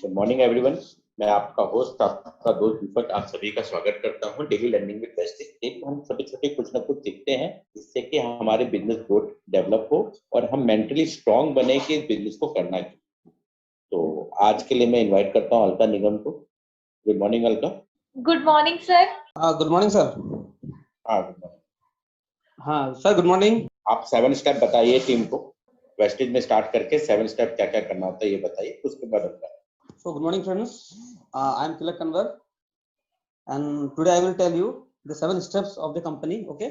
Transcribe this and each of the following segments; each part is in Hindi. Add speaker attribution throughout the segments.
Speaker 1: Good morning everyone. मैं आपका होस्ट, आपका दोस्त दीपक, आप सभी का स्वागत करता हूं डेली लर्निंग विद बेस्ट। एक हम छोटे छोटे कुछ ना कुछ सीखते हैं जिससे कि हमारे बिजनेस ग्रोथ डेवलप हो और हम मेंटली स्ट्रांग बने कि इस बिजनेस को करना चाहिए। तो आज के लिए मैं इनवाइट करता हूं अलका निगम को। Good morning Alka.
Speaker 2: Good morning sir.
Speaker 3: Good morning sir.
Speaker 1: हाँ, गुड मॉर्निंग।
Speaker 3: हाँ सर, गुड मॉर्निंग।
Speaker 1: आप 7 स्टेप बताइए टीम को। वेस्टेज में स्टार्ट करके 7 स्टेप क्या क्या करना होता है ये बताइए, उसके बाद अपना।
Speaker 3: So good morning friends, I am Tilak Kanwar and today I will tell you the 7 steps of the company. Okay,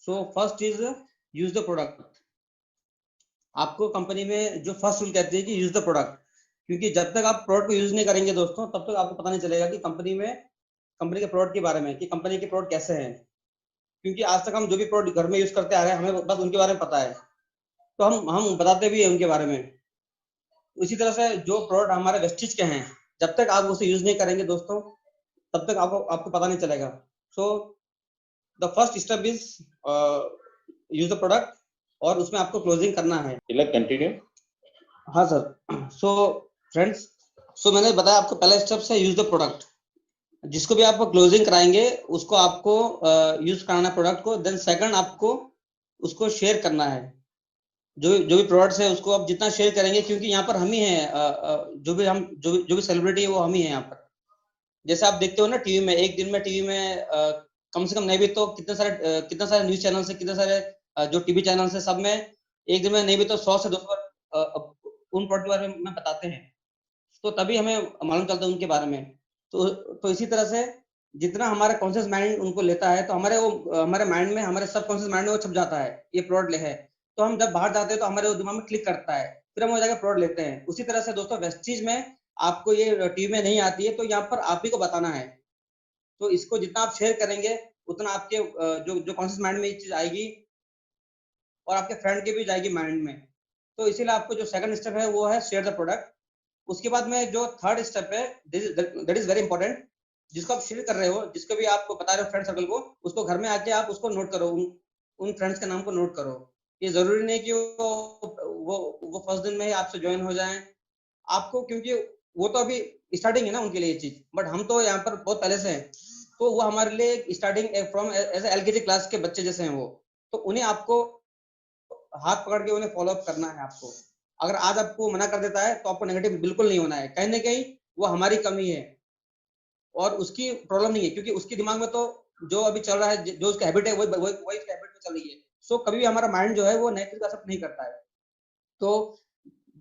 Speaker 3: so first is use the product. आपको कंपनी में जो फर्स्ट रूल कहते हैं कि यूज द प्रोडक्ट, क्योंकि जब तक आप प्रोडक्ट को यूज नहीं करेंगे दोस्तों तब तक आपको पता नहीं चलेगा कि कंपनी के प्रोडक्ट के बारे में, कि कंपनी के प्रोडक्ट कैसे हैं। क्योंकि आज तक हम जो भी प्रोडक्ट घर में यूज करते आ रहे हैं हमें बस उनके बारे में पता है, तो हम बताते भी हैं उनके बारे में। इसी तरह से जो प्रोडक्ट हमारे वेस्टेज के हैं, जब तक आप उसे यूज नहीं करेंगे दोस्तों तब तक आपको पता नहीं चलेगा। So the first step is use the product, और उसमें आपको क्लोजिंग करना है।
Speaker 1: कंटिन्यू।
Speaker 3: हाँ सर। सो फ्रेंड्स, मैंने बताया आपको पहला स्टेप है यूज द प्रोडक्ट। जिसको भी आप क्लोजिंग कराएंगे उसको आपको यूज कराना है प्रोडक्ट को। देन सेकंड, आपको उसको शेयर करना है। जो भी प्रोडक्ट्स है उसको आप जितना शेयर करेंगे, क्योंकि यहाँ पर हम ही हैं, जो भी सेलिब्रिटी है वो हम ही है यहाँ पर। जैसे आप देखते हो ना टीवी में, एक दिन में टीवी में कम से कम नहीं भी तो कितने सारे न्यूज चैनल से, कितने सारे जो टीवी चैनल से, सब में एक दिन में नहीं भी तो 100 से 200 उन प्रोडक्ट के बारे में बताते हैं, तो तभी हमें मालूम चलता है उनके बारे में। तो इसी तरह से जितना हमारा कॉन्शियस माइंड उनको लेता है तो हमारे माइंड में, हमारे सबकॉन्शियस माइंड में वो छप जाता है ये प्रोडक्ट है। तो हम जब बाहर जाते हैं तो हमारे दिमाग में क्लिक करता है, फिर हम वो जाकर प्रोडक्ट लेते हैं। उसी तरह से दोस्तों वेस्टीज में आपको ये टीवी में नहीं आती है, तो यहाँ पर आप ही को बताना है। तो इसको जितना आप शेयर करेंगे उतना आपके जो कॉन्शियस माइंड में ये चीज आएगी और आपके फ्रेंड के भी जाएगी माइंड में। तो इसीलिए आपको जो सेकंड स्टेप है वो है शेयर द प्रोडक्ट। उसके बाद में जो थर्ड स्टेप है, दैट इज वेरी इंपॉर्टेंट, जिसको आप शेयर कर रहे हो, जिसको भी आप बता रहे हो फ्रेंड सर्कल को, उसको घर में आके आप उसको नोट करो, उन फ्रेंड्स के नाम को नोट करो। ये जरूरी नहीं कि वो फर्स्ट दिन में ही आपसे ज्वाइन हो जाएं आपको, क्योंकि वो तो अभी स्टार्टिंग है ना उनके लिए ये चीज, बट हम तो यहाँ पर बहुत पहले से हैं। तो वो हमारे लिए starting from age LKG class के बच्चे जैसे हैं वो। तो उन्हें आपको हाथ पकड़ के उन्हें फॉलो अप करना है आपको। अगर आज आपको मना कर देता है तो आपको नेगेटिव बिल्कुल नहीं होना है, कहीं ना कहीं वो हमारी कमी है और उसकी प्रॉब्लम नहीं है, क्योंकि उसके दिमाग में तो जो अभी चल रहा है, जो उसका हैबिट है वही हैबिट में चल रही है। सो कभी भी हमारा माइंड जो है वो नेगेटिव का एक्सेप्ट नहीं करता है। तो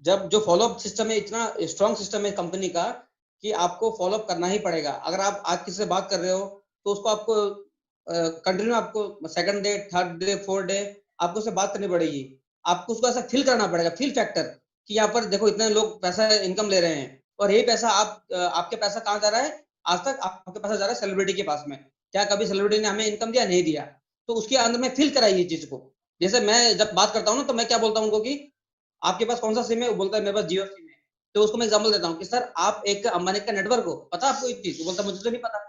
Speaker 3: जब जो फॉलोअप सिस्टम है, इतना स्ट्रॉन्ग सिस्टम है कंपनी का कि आपको फॉलोअप करना ही पड़ेगा। अगर आप आज किसी से बात कर रहे हो तो उसको आपको कंटिन्यू, आपको second day, third day, fourth day आपको उससे बात करनी पड़ेगी। आपको उसको ऐसा फील कराना पड़ेगा, फील फैक्टर, कि यहाँ पर देखो इतने लोग पैसा इनकम ले रहे हैं और यही पैसा आपके पैसा कहाँ जा रहा है। आज तक आपके पैसा जा रहा है सेलिब्रिटी के पास में। क्या कभी सेलिब्रिटी ने हमें इनकम दिया? नहीं दिया। तो उसके अंदर में फील कराइए चीज को। जैसे मैं जब बात करता हूँ ना तो मैं क्या बोलता हूँ उनको कि आपके पास कौन सा सिम है? वो बोलता है मेरे पास जियो सिम है। तो उसको मैं एग्जांपल देता हूँ कि सर आप एक अंबानी का नेटवर्क हो, पता आपको एक चीज? वो बोलता है मुझे तो नहीं पता।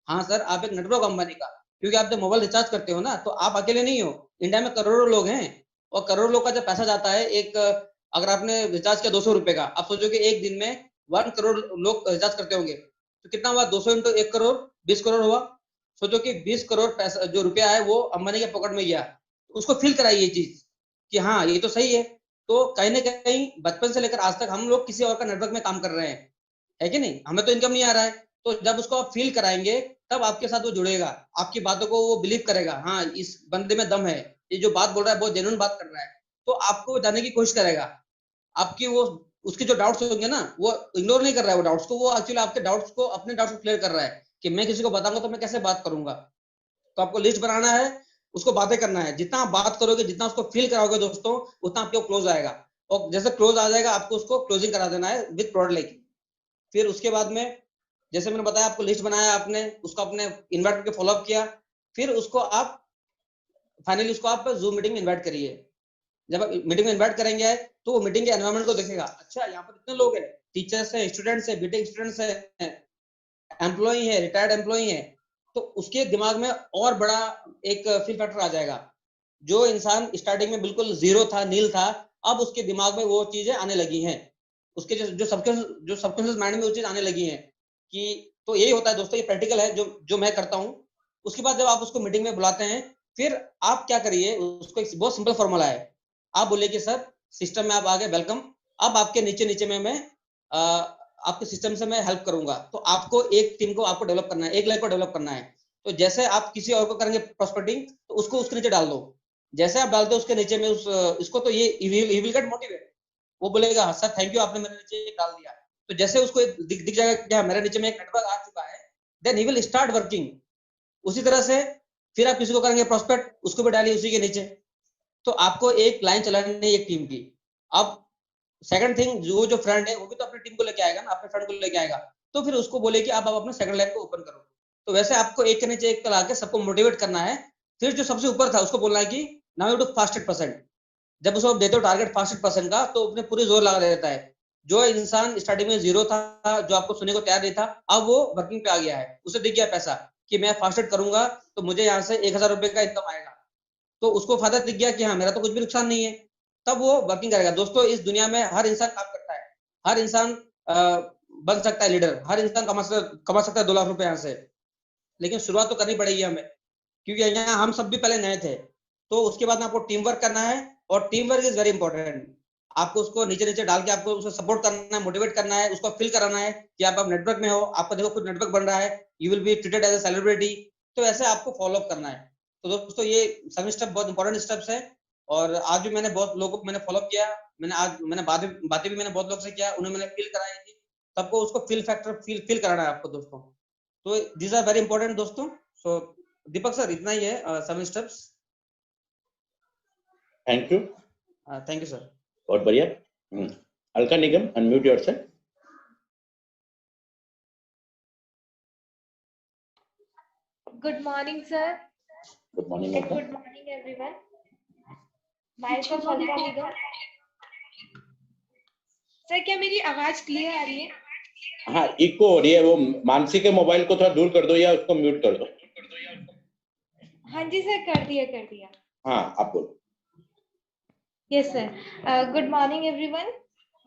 Speaker 3: हाँ सर, आप एक नेटवर्क अंबानी का, क्योंकि आप जब मोबाइल रिचार्ज करते हो ना तो आप अकेले नहीं हो, इंडिया में करोड़ों लोग हैं। और करोड़ों लोग का जब पैसा जाता है, एक अगर आपने रिचार्ज किया 200 रुपए का, आप सोचो कि एक दिन में 1 करोड़ लोग रिचार्ज करते होंगे, तो कितना हुआ? 200 इंटू 1 करोड़, 20 करोड़ हुआ। सोचो कि 20 करोड़ पैसा जो रुपया है वो अंबानी के पॉकेट में गया। उसको फील कराइए ये चीज कि हाँ ये तो सही है। तो कहीं ना कहीं बचपन से लेकर आज तक हम लोग किसी और का नेटवर्क में काम कर रहे हैं, है कि नहीं? हमें तो इनकम नहीं आ रहा है। तो जब उसको आप फील कराएंगे तब आपके साथ वो जुड़ेगा, आपकी बातों को वो बिलीव करेगा, हाँ इस बंदे में दम है, ये जो बात बोल रहा है बहुत जेन्युइन बात कर रहा है। तो आपको जानने की कोशिश करेगा। आपकी वो उसके जो डाउट्स होंगे ना वो इग्नोर नहीं कर रहा है वो डाउट्स को, वो एक्चुअली आपके डाउट्स को, अपने डाउट्स को क्लियर कर रहा है कि मैं किसी को बताऊंगा तो मैं कैसे बात करूंगा। तो आपको लिस्ट बनाना है, उसको बातें करना है। जितना आप बात करोगे, जितना उसको फील कराओगे दोस्तों, उतना आपके क्लोज आएगा। और जैसे क्लोज आ जाएगा आपको उसको क्लोजिंग करा देना है विद प्रोडक्ट लेके। फिर उसके बाद में जैसे मैंने बताया, आपको लिस्ट बनाया, आपने उसको अपने इन्वाइट करके फॉलो अप किया। फिर उसको आप फाइनली उसको आप जूम मीटिंग में इन्वाइट करिए। जब आप मीटिंग में इन्वाइट करेंगे तो वो मीटिंग के एनवायरनमेंट को देखेगा, अच्छा यहाँ पर इतने लोग हैं, टीचर्स हैं, स्टूडेंट्स हैं, बीटेक स्टूडेंट्स हैं, एम्प्लॉई है, रिटायर्ड एम्प्लॉई है। तो उसके दिमाग में और बड़ा एक फील फैक्टर आ जाएगा। जो इंसान स्टार्टिंग में बिल्कुल जीरो था, नील था, अब उसके दिमाग में वो चीजें आने लगी हैं। उसके जो सबकॉन्शियस माइंड में वो चीज आने लगी है कि तो यही होता है दोस्तों, ये प्रैक्टिकल है जो मैं करता हूँ। उसके बाद जब आप उसको मीटिंग में बुलाते हैं, फिर आप क्या करिए, उसको एक बहुत सिंपल फॉर्मूला है। आप बोलिए कि सर सिस्टम में आप आ गए, वेलकम। अब आपके नीचे में मैं आपके सिस्टम से मैं हेल्प करूंगा। तो आपको एक टीम को आपको डेवलप करना है, एक लाइफ को डेवलप करना है। तो जैसे आप किसी और को करेंगे प्रोस्पेक्टिंग, तो उसको उसके नीचे डाल दो। जैसे आप डालते हो उसके नीचे में इसको, तो ये ही विल गेट मोटिवेट। वो बोलेगा सर थैंक यू, आपने मेरे नीचे डाल दिया। तो जैसे उसको दिख जाएगा क्या मेरे नीचे में एक नेटवर्क आ चुका है, then he will start working. उसी तरह से फिर आप किसी को करेंगे प्रोस्पेक्ट, उसको भी डालिए उसी के नीचे। तो आपको एक लाइन चलानी है एक टीम की। अब सेकंड थिंग, जो फ्रेंड है वो भी तो अपनी टीम को लेके आएगा ना, अपने फ्रेंड को लेके आएगा। तो फिर उसको बोले कि आप अपना सेकंड लाइन को ओपन करो। तो वैसे आपको एक के नीचे एक ला के सबको मोटिवेट करना है। फिर जो सबसे ऊपर था उसको बोलना है कि now you do fasted percent. जब उसको देते हो टारगेट फास्टेड परसेंट का, तो उसने पूरी जोर लगा देता है। जो इंसान स्टार्टिंग में जीरो था, जो आपको सुनने को तैयार नहीं था, अब वो वर्किंग पे आ गया है। उसे दिख गया पैसा कि मैं फास्टेड करूंगा तो मुझे यहाँ से 1,000 रुपए का इनकम आएगा। तो उसको फायदा दिख गया कि हाँ मेरा तो कुछ भी नुकसान नहीं है। तब वो वर्किंग करेगा। दोस्तों इस दुनिया में हर इंसान काम करता है, हर इंसान बन सकता है लीडर, हर इंसान कमा सकता है 2 लाख रुपए यहाँ से। लेकिन शुरुआत तो करनी पड़ेगी हमें, क्योंकि यहाँ हम सब भी पहले नए थे। तो उसके बाद में आपको टीम वर्क करना है, और team work is very important. आपको उसको नीचे नीचे डाल के आपको उसको सपोर्ट करना है, मोटिवेट करना है, उसको फील कराना है कि आप नेटवर्क में हो, आपका देखो कुछ नेटवर्क बन रहा है, you will be treated as a celebrity. तो ऐसे आपको फॉलो अप करना है। तो दोस्तों ये सभी स्टेप बहुत इंपॉर्टेंट स्टेप्स है। और आज भी मैंने बहुत लोगों को मैंने फॉलो अप किया। मैंने बातें भी मैंने बहुत लोगों से किया, उन्हें मैंने फील कराई थी। सबको उसको फील फैक्टर फील कराना है आपको दोस्तों। तो दीज आर वेरी इंपॉर्टेंट दोस्तों। सो दीपक सर इतना ही है, 7 steps.
Speaker 1: Thank you.
Speaker 3: Thank you sir.
Speaker 1: बहुत बढ़िया। Alka Nigam, unmute yourself.
Speaker 2: Good morning, sir.
Speaker 1: Good morning
Speaker 2: And
Speaker 1: Alka.
Speaker 2: good morning, everyone. Myself Alka Nigam. Sir क्या मेरी आवाज क्लियर आ रही है?
Speaker 1: हाँ, इको हो रही है। वो मानसी के मोबाइल को थोड़ा दूर कर दो या उसको म्यूट कर दो।
Speaker 2: हाँ जी सर, कर दिया।
Speaker 1: हाँ, आप बोलो।
Speaker 2: Yes sir. Good morning, everyone.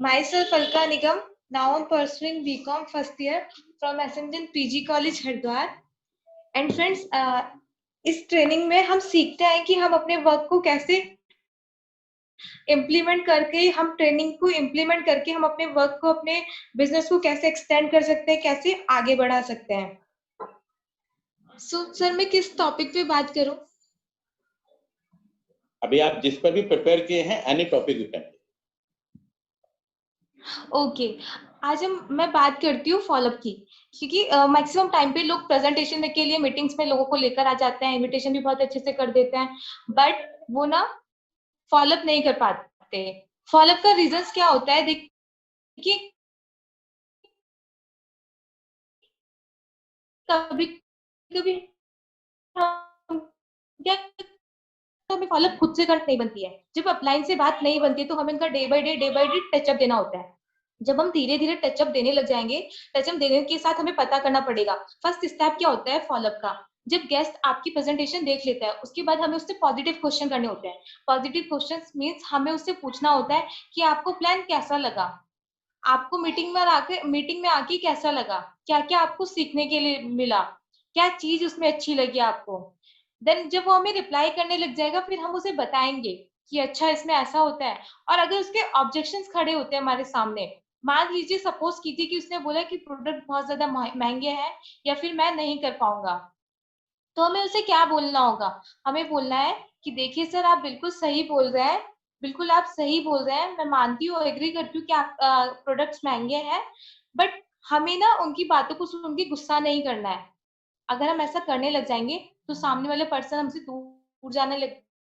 Speaker 2: Myself Alka Nigam. Now I'm pursuing BCom first year from Ascendant PG College Hardwar. And friends, इस ट्रेनिंग में हम सीखते हैं कि हम अपने वर्क को कैसे इम्प्लीमेंट करके, हम ट्रेनिंग को इम्प्लीमेंट करके हम अपने वर्क को, अपने बिजनेस को कैसे एक्सटेंड कर सकते हैं, कैसे आगे बढ़ा सकते हैं। सर मैं किस टॉपिक पे बात करूं?
Speaker 1: अभी आप जिस पर भी प्रिपेयर किए हैं, any topic you can.
Speaker 2: Okay, आज मैं बात करती हूँ फॉलोअप की, क्योंकि मैक्सिमम टाइम पे लोग प्रेजेंटेशन के लिए मीटिंग्स में लोगों को लेकर आ जाते हैं, इनविटेशन भी बहुत अच्छे से कर देते हैं, बट वो ना फॉलोअप नहीं कर पाते। फॉलोअप का रीजंस क्या होता है? देखिए कभी कभी क्या हमें फॉलोअप खुद से करनी नहीं बनती है। जब अपलाइन से बात नहीं बनती है तो हमें इनका डे बाय डे टचअप देना होता है। जब हम धीरे धीरे टचअप देने लग जाएंगे, टचअप देने के साथ हमें पता करना पड़ेगा फर्स्ट स्टेप क्या होता है फॉलोअप का। जब गेस्ट आपकी प्रेजेंटेशन देख लेता है, उसके बाद हमें उससे पॉजिटिव क्वेश्चन करने होते हैं। पॉजिटिव क्वेश्चन मीन्स हमें उससे पूछना होता है कि आपको प्लान कैसा लगा, आपको मीटिंग में आके कैसा लगा, क्या क्या आपको सीखने के लिए मिला, क्या चीज उसमें अच्छी लगी आपको। देन जब वो हमें रिप्लाई करने लग जाएगा, फिर हम उसे बताएंगे कि अच्छा इसमें ऐसा होता है। और अगर उसके ऑब्जेक्शंस खड़े होते हैं हमारे सामने, मान लीजिए सपोज कीजिए कि उसने बोला कि प्रोडक्ट बहुत ज्यादा महंगे हैं या फिर मैं नहीं कर पाऊंगा, तो हमें उसे क्या बोलना होगा? हमें बोलना है कि देखिए सर आप बिल्कुल सही बोल रहे हैं, बिल्कुल आप सही बोल रहे हैं, मैं मानती हूँ, एग्री करती हूँ कि आप प्रोडक्ट्स महंगे हैं, बट हमें ना उनकी बातों को सुन के गुस्सा नहीं करना है। अगर हम ऐसा करने लग जाएंगे तो सामने वाले पर्सन हमसे दूर जाने लग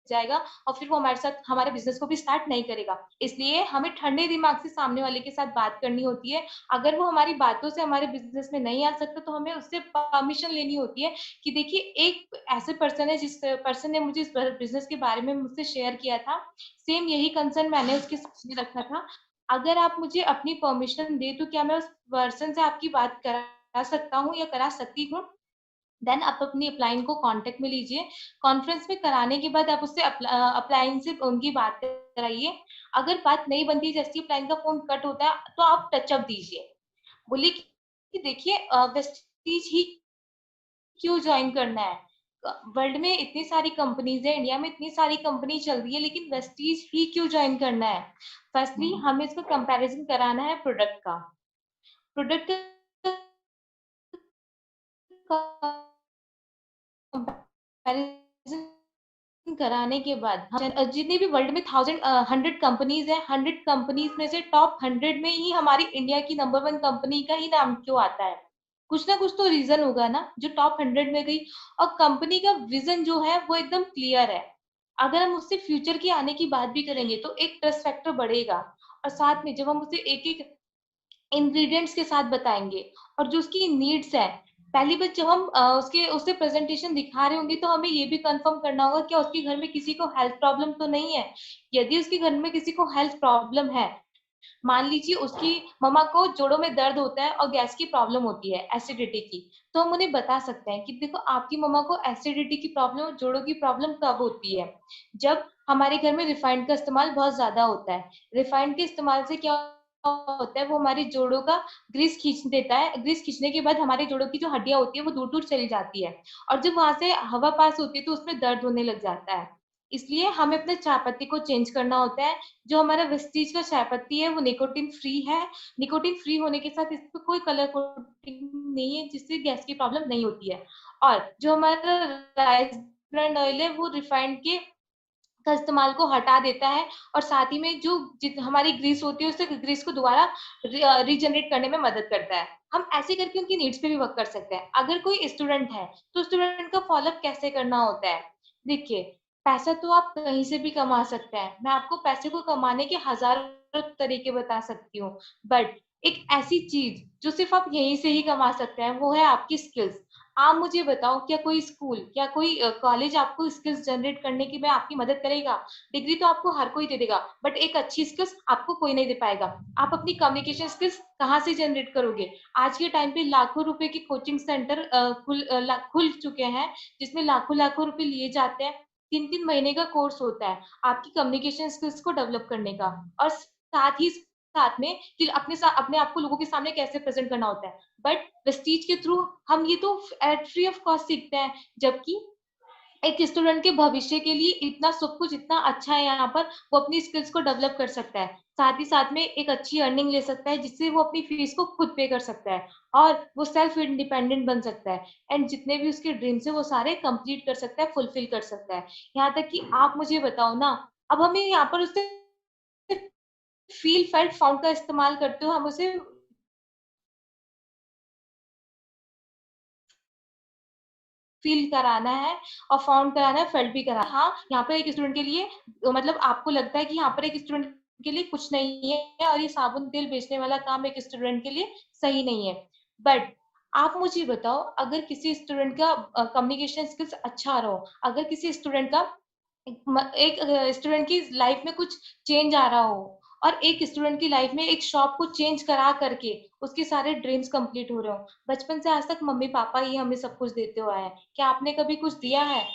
Speaker 2: जाएगा और फिर वो हमारे साथ हमारे बिजनेस को भी स्टार्ट नहीं करेगा। इसलिए हमें ठंडे दिमाग से सामने वाले के साथ बात करनी होती है। अगर वो हमारी बातों से हमारे बिजनेस में नहीं आ सकता तो हमें उससे परमिशन लेनी होती है कि देखिए एक ऐसे पर्सन है जिस पर्सन ने मुझे इस बिजनेस के बारे में मुझसे शेयर किया था, सेम यही कंसर्न मैंने उसके सामने रखा था। अगर आप मुझे अपनी परमिशन दे तो क्या मैं उस पर्सन से आपकी बात करा सकता हूँ या करा सकती हूँ? देन आप अपनी अपलाइन को कांटेक्ट में लीजिए, कॉन्फ्रेंस में कराने के बाद आप उससे अपलाइन से उनकी बात कराइए। अगर बात नहीं बनती, जैसे अपलाइन का फोन कट होता है तो आप टचअप दीजिए, बोलिए कि देखिए वेस्टीज ही क्यों ज्वाइन करना है, वर्ल्ड में इतनी सारी कंपनीज है, इंडिया में इतनी सारी कंपनी चल रही है, लेकिन वेस्टीज ही क्यों ज्वाइन करना है। फर्स्टली हमें इसका कंपैरिजन कराना है प्रोडक्ट का, प्रोडक्ट कंपैरिजन कराने के बाद जितने भी वर्ल्ड में 100 कंपनीज है, 100 कंपनीज में से टॉप 100 में ही हमारी इंडिया की नंबर 1 कंपनी का ही नाम क्यों आता है, कुछ ना कुछ तो रीजन होगा ना जो टॉप 100 में गई। और कंपनी का विजन जो है वो एकदम क्लियर है, अगर हम उससे फ्यूचर की आने की बात भी करेंगे तो एक ट्रस्ट फैक्टर बढ़ेगा। और साथ में जब हम उसे एक एक इंग्रेडिएंट्स के साथ बताएंगे और जो उसकी नीड्स है, पहली बात जब हम उससे प्रेजेंटेशन दिखा रहे होंगे तो हमें ये भी कंफर्म करना होगा कि उसके घर में किसी को हेल्थ प्रॉब्लम तो नहीं है। यदि उसके घर में किसी को हेल्थ प्रॉब्लम है, मान लीजिए उसकी मम्मा को जोड़ों में दर्द होता है और गैस की प्रॉब्लम होती है, एसिडिटी की, तो हम उन्हें बता सकते हैं कि देखो आपकी मम्मा को एसिडिटी की प्रॉब्लम, जोड़ों की प्रॉब्लम कब होती है, जब हमारे घर में रिफाइंड का इस्तेमाल बहुत ज्यादा होता है। रिफाइंड के इस्तेमाल से क्या होता है, वो हमारे जोड़ों का ग्रीस खींच देता है, ग्रीस खींचने के बाद हमारे जोड़ों की जो हड्डियां होती है वो दूर दूर चली जाती है, और जब वहां से हवा पास होती है तो उसमें दर्द होने लग जाता है। इसलिए हमें अपने चाय पत्ती को चेंज करना होता है। जो हमारा वेस्टीज का चाय पत्ती है वो निकोटिन फ्री है, निकोटिन फ्री होने के साथ इस पर कोई कलर कोटिंग नहीं है, जिससे गैस की प्रॉब्लम नहीं होती है। और जो हमारा राइस ब्रांड ऑयल है वो रिफाइंड के का इस्तेमाल को हटा देता है, और साथ ही में जो हमारी ग्रीस होती है उससे ग्रीस को दोबारा रीजनरेट करने में मदद करता है। हम ऐसे करके उनकी नीड्स पे भी वर्क कर सकते हैं। अगर कोई स्टूडेंट है तो स्टूडेंट का फॉलोअप कैसे करना होता है, देखिए पैसा तो आप कहीं से भी कमा सकते हैं, मैं आपको पैसे को कमाने के हजारों तरीके बता सकती हूँ, बट एक ऐसी चीज जो सिर्फ आप यहीं से ही कमा सकते हैं वो है आपकी स्किल्स। आप मुझे बताओ, क्या कोई स्कूल, क्या कोई कॉलेज आपको स्किल्स जनरेट करने की में आपकी मदद करेगा। डिग्री तो आपको हर कोई दे देगा, बट एक अच्छी स्किल्स आपको कोई नहीं दे पाएगा। आप अपनी कम्युनिकेशन स्किल्स कहाँ से जनरेट करोगे। आज के टाइम पे लाखों रुपए के कोचिंग सेंटर खुल चुके हैं, जिसमें लाखों लाखों रुपए लिए जाते हैं। 3-3 महीने का कोर्स होता है आपकी कम्युनिकेशन स्किल्स को डेवलप करने का, और साथ में कि अपने आप को लोगों के सामने कैसे प्रेजेंट करना होता है। बट वेस्टीज के थ्रू हम ये तो एट फ्री ऑफ कॉस्ट सीखते हैं, जबकि एक स्टूडेंट के भविष्य के लिए इतना सब कुछ इतना अच्छा है यहाँ पर, वो अपनी स्किल्स को डेवलप कर सकता है, साथ ही साथ में एक अच्छी अर्निंग ले सकता है जिससे वो अपनी फीस को खुद पे कर सकता है, और वो सेल्फ इंडिपेंडेंट बन सकता है, एंड जितने भी उसके ड्रीम्स है वो सारे कंप्लीट कर सकता है, फुलफिल कर सकता है। यहाँ तक कि आप मुझे बताओ ना, अब हमें यहाँ पर उससे फील फेल्ट फाउंड का इस्तेमाल करते हो, हम उसे फील कराना है और फाउंड कराना है, फेल्ट भी कराना है। हाँ, यहाँ पर एक स्टूडेंट के लिए मतलब आपको लगता है कि यहाँ पर एक स्टूडेंट के लिए कुछ नहीं है और ये साबुन तेल बेचने वाला काम एक स्टूडेंट के लिए सही नहीं है, बट आप मुझे बताओ, अगर किसी स्टूडेंट का कम्युनिकेशन स्किल्स अच्छा रहा हो, अगर किसी स्टूडेंट का एक स्टूडेंट की लाइफ में कुछ चेंज आ रहा हो, और एक स्टूडेंट की लाइफ में एक शॉप को चेंज करा करके उसके सारे ड्रीम्स कंप्लीट हो रहे हो। बचपन से आज तक मम्मी पापा ही हमें सब कुछ देते हुए आए, क्या आपने कभी कुछ दिया है।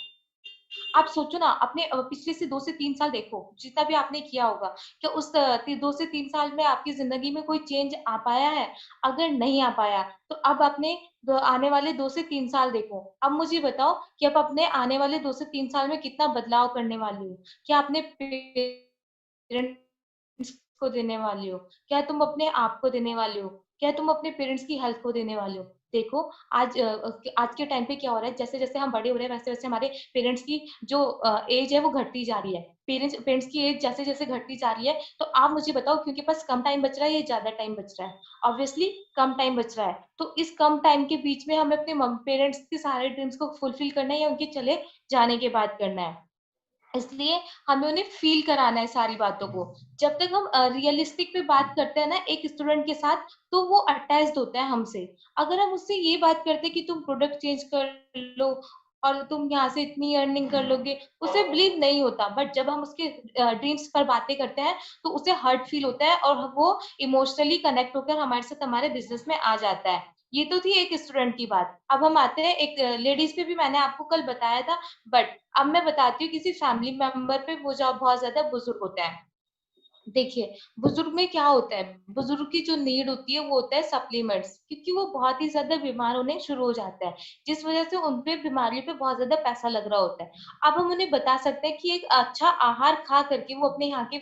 Speaker 2: आप सोचो ना, अपने पिछले से 2 से 3 साल देखो, जितना भी आपने किया होगा, क्या उस 2 से 3 साल में आपकी जिंदगी में कोई चेंज आ पाया है। अगर नहीं आ पाया तो अब अपने आने वाले 2 से 3 साल देखो। अब मुझे बताओ कि आप अपने आने वाले 2 से 3 साल में कितना बदलाव करने वाली हो, क्या अपने पेरेंट्स को देने वाली हो, क्या तुम अपने आप को देने वाले हो, क्या तुम अपने पेरेंट्स की हेल्थ को देने वाले हो। देखो आज के टाइम पे क्या हो रहा है, जैसे जैसे हम बड़े हो रहे हैं वैसे वैसे हमारे पेरेंट्स की जो एज है वो घटती जा रही है, पेरेंट्स की एज जैसे जैसे घटती जा रही है, तो आप मुझे बताओ क्योंकि पास कम टाइम बच रहा है या ज्यादा टाइम बच रहा है। ऑब्वियसली कम टाइम बच रहा है, तो इस कम टाइम के बीच में हमें अपने पेरेंट्स के सारे ड्रीम्स को फुलफिल करना है या उनके चले जाने के बाद करना है। इसलिए हमें उन्हें फील कराना है सारी बातों को। जब तक हम रियलिस्टिक पे बात करते हैं ना एक स्टूडेंट के साथ, तो वो अटैच्ड होता है हमसे। अगर हम उससे ये बात करते हैं कि तुम प्रोडक्ट चेंज कर लो और तुम यहाँ से इतनी अर्निंग कर लोगे, उसे बिलीव नहीं होता। बट जब हम उसके ड्रीम्स पर बातें करते हैं तो उसे हर्ट फील होता है और वो इमोशनली कनेक्ट होकर हमारे साथ हमारे बिजनेस में आ जाता है। ये तो थी एक स्टूडेंट की बात। अब हम आते हैं एक लेडीज पे, भी मैंने आपको कल बताया था, बट अब मैं बताती हूँ किसी फैमिली मेंबर पे, वो जो बहुत ज्यादा बुजुर्ग होता है। देखिए, बुजुर्ग में क्या होता है, बुजुर्ग की जो नीड होती है वो होता है सप्लीमेंट्स, क्योंकि वो बहुत ही ज्यादा बीमार होने शुरू हो जाता है, जिस वजह से उनपे बीमारी पे बहुत ज्यादा पैसा लग रहा होता है। अब हम उन्हें बता सकते हैं कि एक अच्छा आहार खा करके वो अपने यहाँ के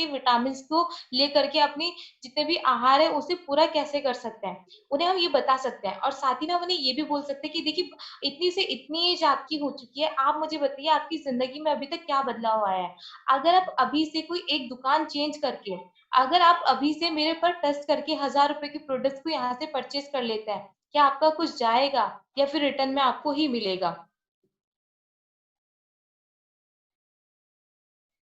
Speaker 2: विटामिन को ले करके अपनी जितने भी आहार है उसे पूरा कैसे कर सकते हैं, उन्हें हम ये बता सकते हैं। और साथ ही ना उन्हें ये भी बोल सकते हैं कि देखिए, इतनी से इतनी एज आपकी हो चुकी है, आप मुझे बताइए आपकी जिंदगी में अभी तक क्या बदलाव आया है। अगर आप अभी से कोई एक दुकान चेंज करके, अगर आप अभी से मेरे पर ट्रस्ट करके 1000 रुपए के प्रोडक्ट्स को यहाँ से परचेज कर लेते हैं, क्या आपका कुछ जाएगा या फिर रिटर्न में आपको ही मिलेगा?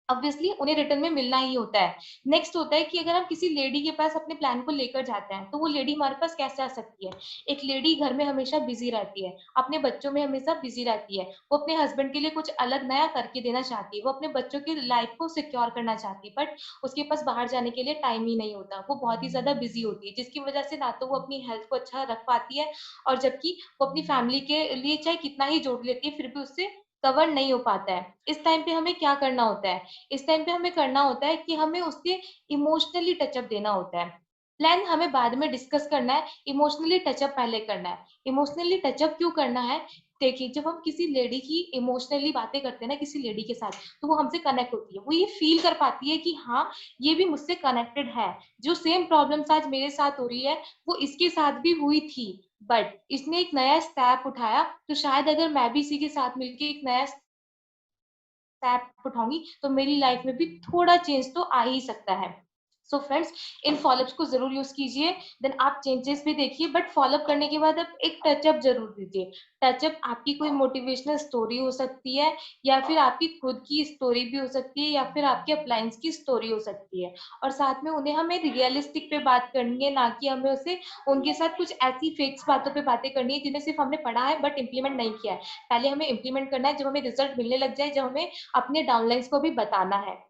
Speaker 2: ऑब्वियसली उन्हें रिटर्न में मिलना ही होता है। नेक्स्ट होता है कि अगर हम किसी लेडी के पास अपने प्लान को लेकर जाते हैं तो वो लेडी हमारे पास कैसे आ सकती है। एक लेडी घर में हमेशा बिजी रहती है, अपने बच्चों में हमेशा बिजी रहती है, वो अपने हस्बैंड के लिए कुछ अलग नया करके देना चाहती है, वो अपने बच्चों की लाइफ को सिक्योर करना चाहती है, बट उसके पास बाहर जाने के लिए टाइम ही नहीं होता, वो बहुत ही ज्यादा बिजी होती है, जिसकी वजह से ना तो वो अपनी हेल्थ को अच्छा रख पाती है, और जबकि वो अपनी फैमिली के लिए चाहे कितना ही जोड़ लेती है फिर भी उससे कवर नहीं हो पाता है। इस टाइम पे हमें क्या करना होता है, इस टाइम पे हमें करना होता है कि हमें उससे इमोशनली टचअप देना होता है। प्लान हमें बाद में डिस्कस करना है, इमोशनली टचअप पहले करना है। इमोशनली टचअप क्यों करना है? देखिए, जब हम किसी लेडी की इमोशनली बातें करते हैं ना किसी लेडी के साथ, तो वो हमसे कनेक्ट होती है, वो ये फील कर पाती है कि हाँ, ये भी मुझसे कनेक्टेड है, जो सेम प्रॉब्लम्स आज मेरे साथ हो रही है वो इसके साथ भी हुई थी, बट इसने एक नया स्टेप उठाया, तो शायद अगर मैं भी इसी के साथ मिलकर एक नया स्टेप उठाऊंगी तो मेरी लाइफ में भी थोड़ा चेंज तो आ ही सकता है। सो फ्रेंड्स, इन फॉलोअप्स को जरूर यूज कीजिए, देन आप चेंजेस भी देखिए, बट फॉलोअप करने के बाद आप एक टचअप जरूर दीजिए। टचअप आपकी कोई मोटिवेशनल स्टोरी हो सकती है, या फिर आपकी खुद की स्टोरी भी हो सकती है, या फिर आपके अप्लायंस की स्टोरी हो सकती है। और साथ में उन्हें हमें रियलिस्टिक पे बात करनी है, ना कि हमें उसे उनके साथ कुछ ऐसी फिक्स बातों पे बातें करनी है जिन्हें सिर्फ हमने पढ़ा है बट इम्प्लीमेंट नहीं किया है। पहले हमें इम्प्लीमेंट करना है, जब हमें रिजल्ट मिलने लग जाए, जब हमें अपने डाउनलाइंस को भी बताना है।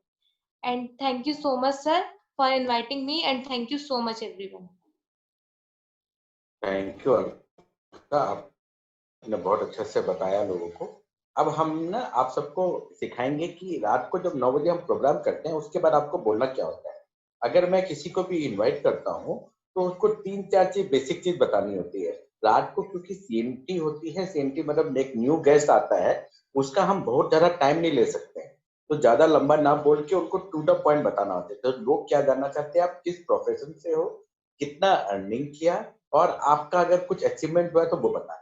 Speaker 2: And thank you so much sir for inviting me, and thank you so much everyone.
Speaker 1: Thank you. आपने बहुत अच्छे से बताया लोगों को। अब हम ना आप सबको सिखाएंगे कि रात को जब 9 बजे हम प्रोग्राम करते हैं उसके बाद आपको बोलना क्या होता है। अगर मैं किसी को भी इनवाइट करता हूँ तो उसको 3-4 चीज बेसिक चीज बतानी होती है। रात को क्योंकि सीएमटी होती है, सीएमटी मतलब एक न्यू गेस्ट आता है, उसका हम बहुत ज्यादा टाइम नहीं ले सकते हैं, तो ज्यादा लंबा ना बोल के उनको टू द पॉइंट बताना होता है। तो लोग क्या जानना चाहते हैं, आप किस प्रोफेशन से हो, कितना अर्निंग किया, और आपका अगर कुछ अचीवमेंट हुआ है तो वो बताएं।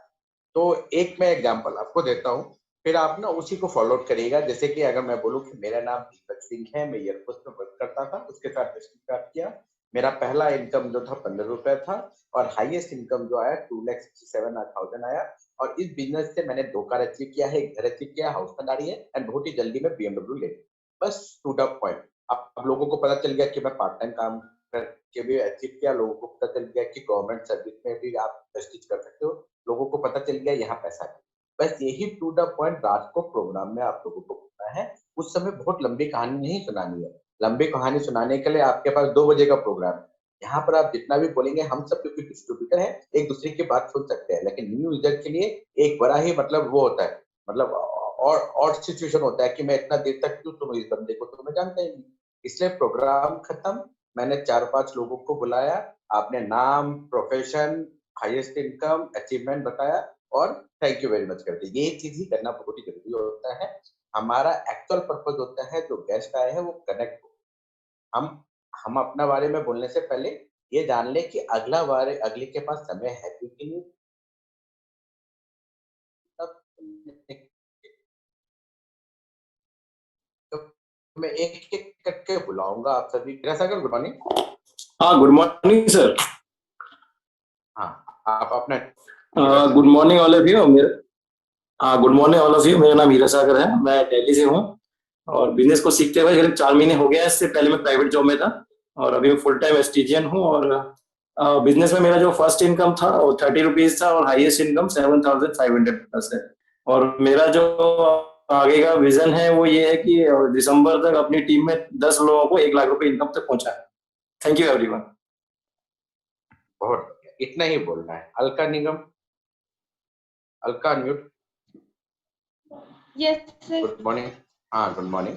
Speaker 1: तो एक मैं एग्जांपल आपको देता हूँ, फिर आप ना उसी को फॉलो करिएगा। जैसे कि अगर मैं बोलूँ कि मेरा नाम दीपक सिंह है, मैं एयरफोर्स में वर्क करता था, उसके साथ स्टार्ट किया। मेरा पहला इनकम जो था 15 रुपए था, और हाईएस्ट इनकम जो आया 2,67,000 आया। और इस बिजनेस से मैंने 2 कार अचीव किया है, एक घर अचीव किया, हाउस में गाड़ी है, एंड बहुत ही जल्दी में BMW ले ली। बस टू द पॉइंट। अब लोगों को पता चल गया कि मैं पार्ट टाइम काम करके भी अचीव किया, लोगों को पता चल गया कि गवर्नमेंट सर्विस में भी आप प्रेस्टीज कर सकते हो, लोगों को पता चल गया यहाँ पैसा है। बस यही टू द पॉइंट रात को प्रोग्राम में आप लोगों को बोलना है। उस समय बहुत लंबी कहानी नहीं सुनानी है। लंबी कहानी सुनाने के लिए आपके पास 2 बजे का प्रोग्राम है। यहाँ पर आप जितना भी बोलेंगे, हम सब क्योंकि डिस्ट्रीब्यूटर है, एक दूसरे की बात सुन सकते हैं, लेकिन न्यू यूजर के लिए एक बड़ा ही मतलब वो होता है, मतलब और सिचुएशन होता है कि मैं इतना देर तक क्यों, तुम इस बंदे को तो मैं जानता ही नहीं। इसलिए प्रोग्राम खत्म, मैंने 4-5 लोगों को बुलाया, आपने नाम, प्रोफेशन, हाईएस्ट इनकम, अचीवमेंट बताया, और थैंक यू वेरी मच करते। ये चीज ही करना बहुत ही जरूरी होता है। हमारा एक्चुअल पर्पज होता है जो गेस्ट आए हैं वो कनेक्ट हो। हम अपना बारे में बोलने से पहले ये जान ले कि अगले के पास समय है कि नहीं। तो मैं एक एक करके बुलाऊंगा आप सभी। मेरा सागर गुड मॉर्निंग।
Speaker 4: हाँ, गुड मॉर्निंग सर।
Speaker 1: हाँ, आप अपना
Speaker 4: good morning all of you. Good morning all of you. मेरा नाम हीरा सागर है, मैं दिल्ली से हूँ और बिजनेस को सीखते हुए करीब 4 महीने हो गया। इससे पहले मैं प्राइवेट जॉब में था और अभी मैं फुल टाइम एसटीजियन हूँ। और बिजनेस में मेरा जो फर्स्ट इनकम था वो 30 रुपीज था और हाईएस्ट इनकम 7,500 प्लस है। और मेरा जो आगे का विजन है वो ये है कि दिसंबर तक अपनी टीम में 10 लोगों को 1 लाख रुपए इनकम तक पहुंचाए। Thank you everyone.
Speaker 1: बहुत बढ़िया, इतना ही बोलना है। Alka Nigam, Alka unmute.
Speaker 2: Yes, sir.
Speaker 1: Good morning. हाँ, good morning.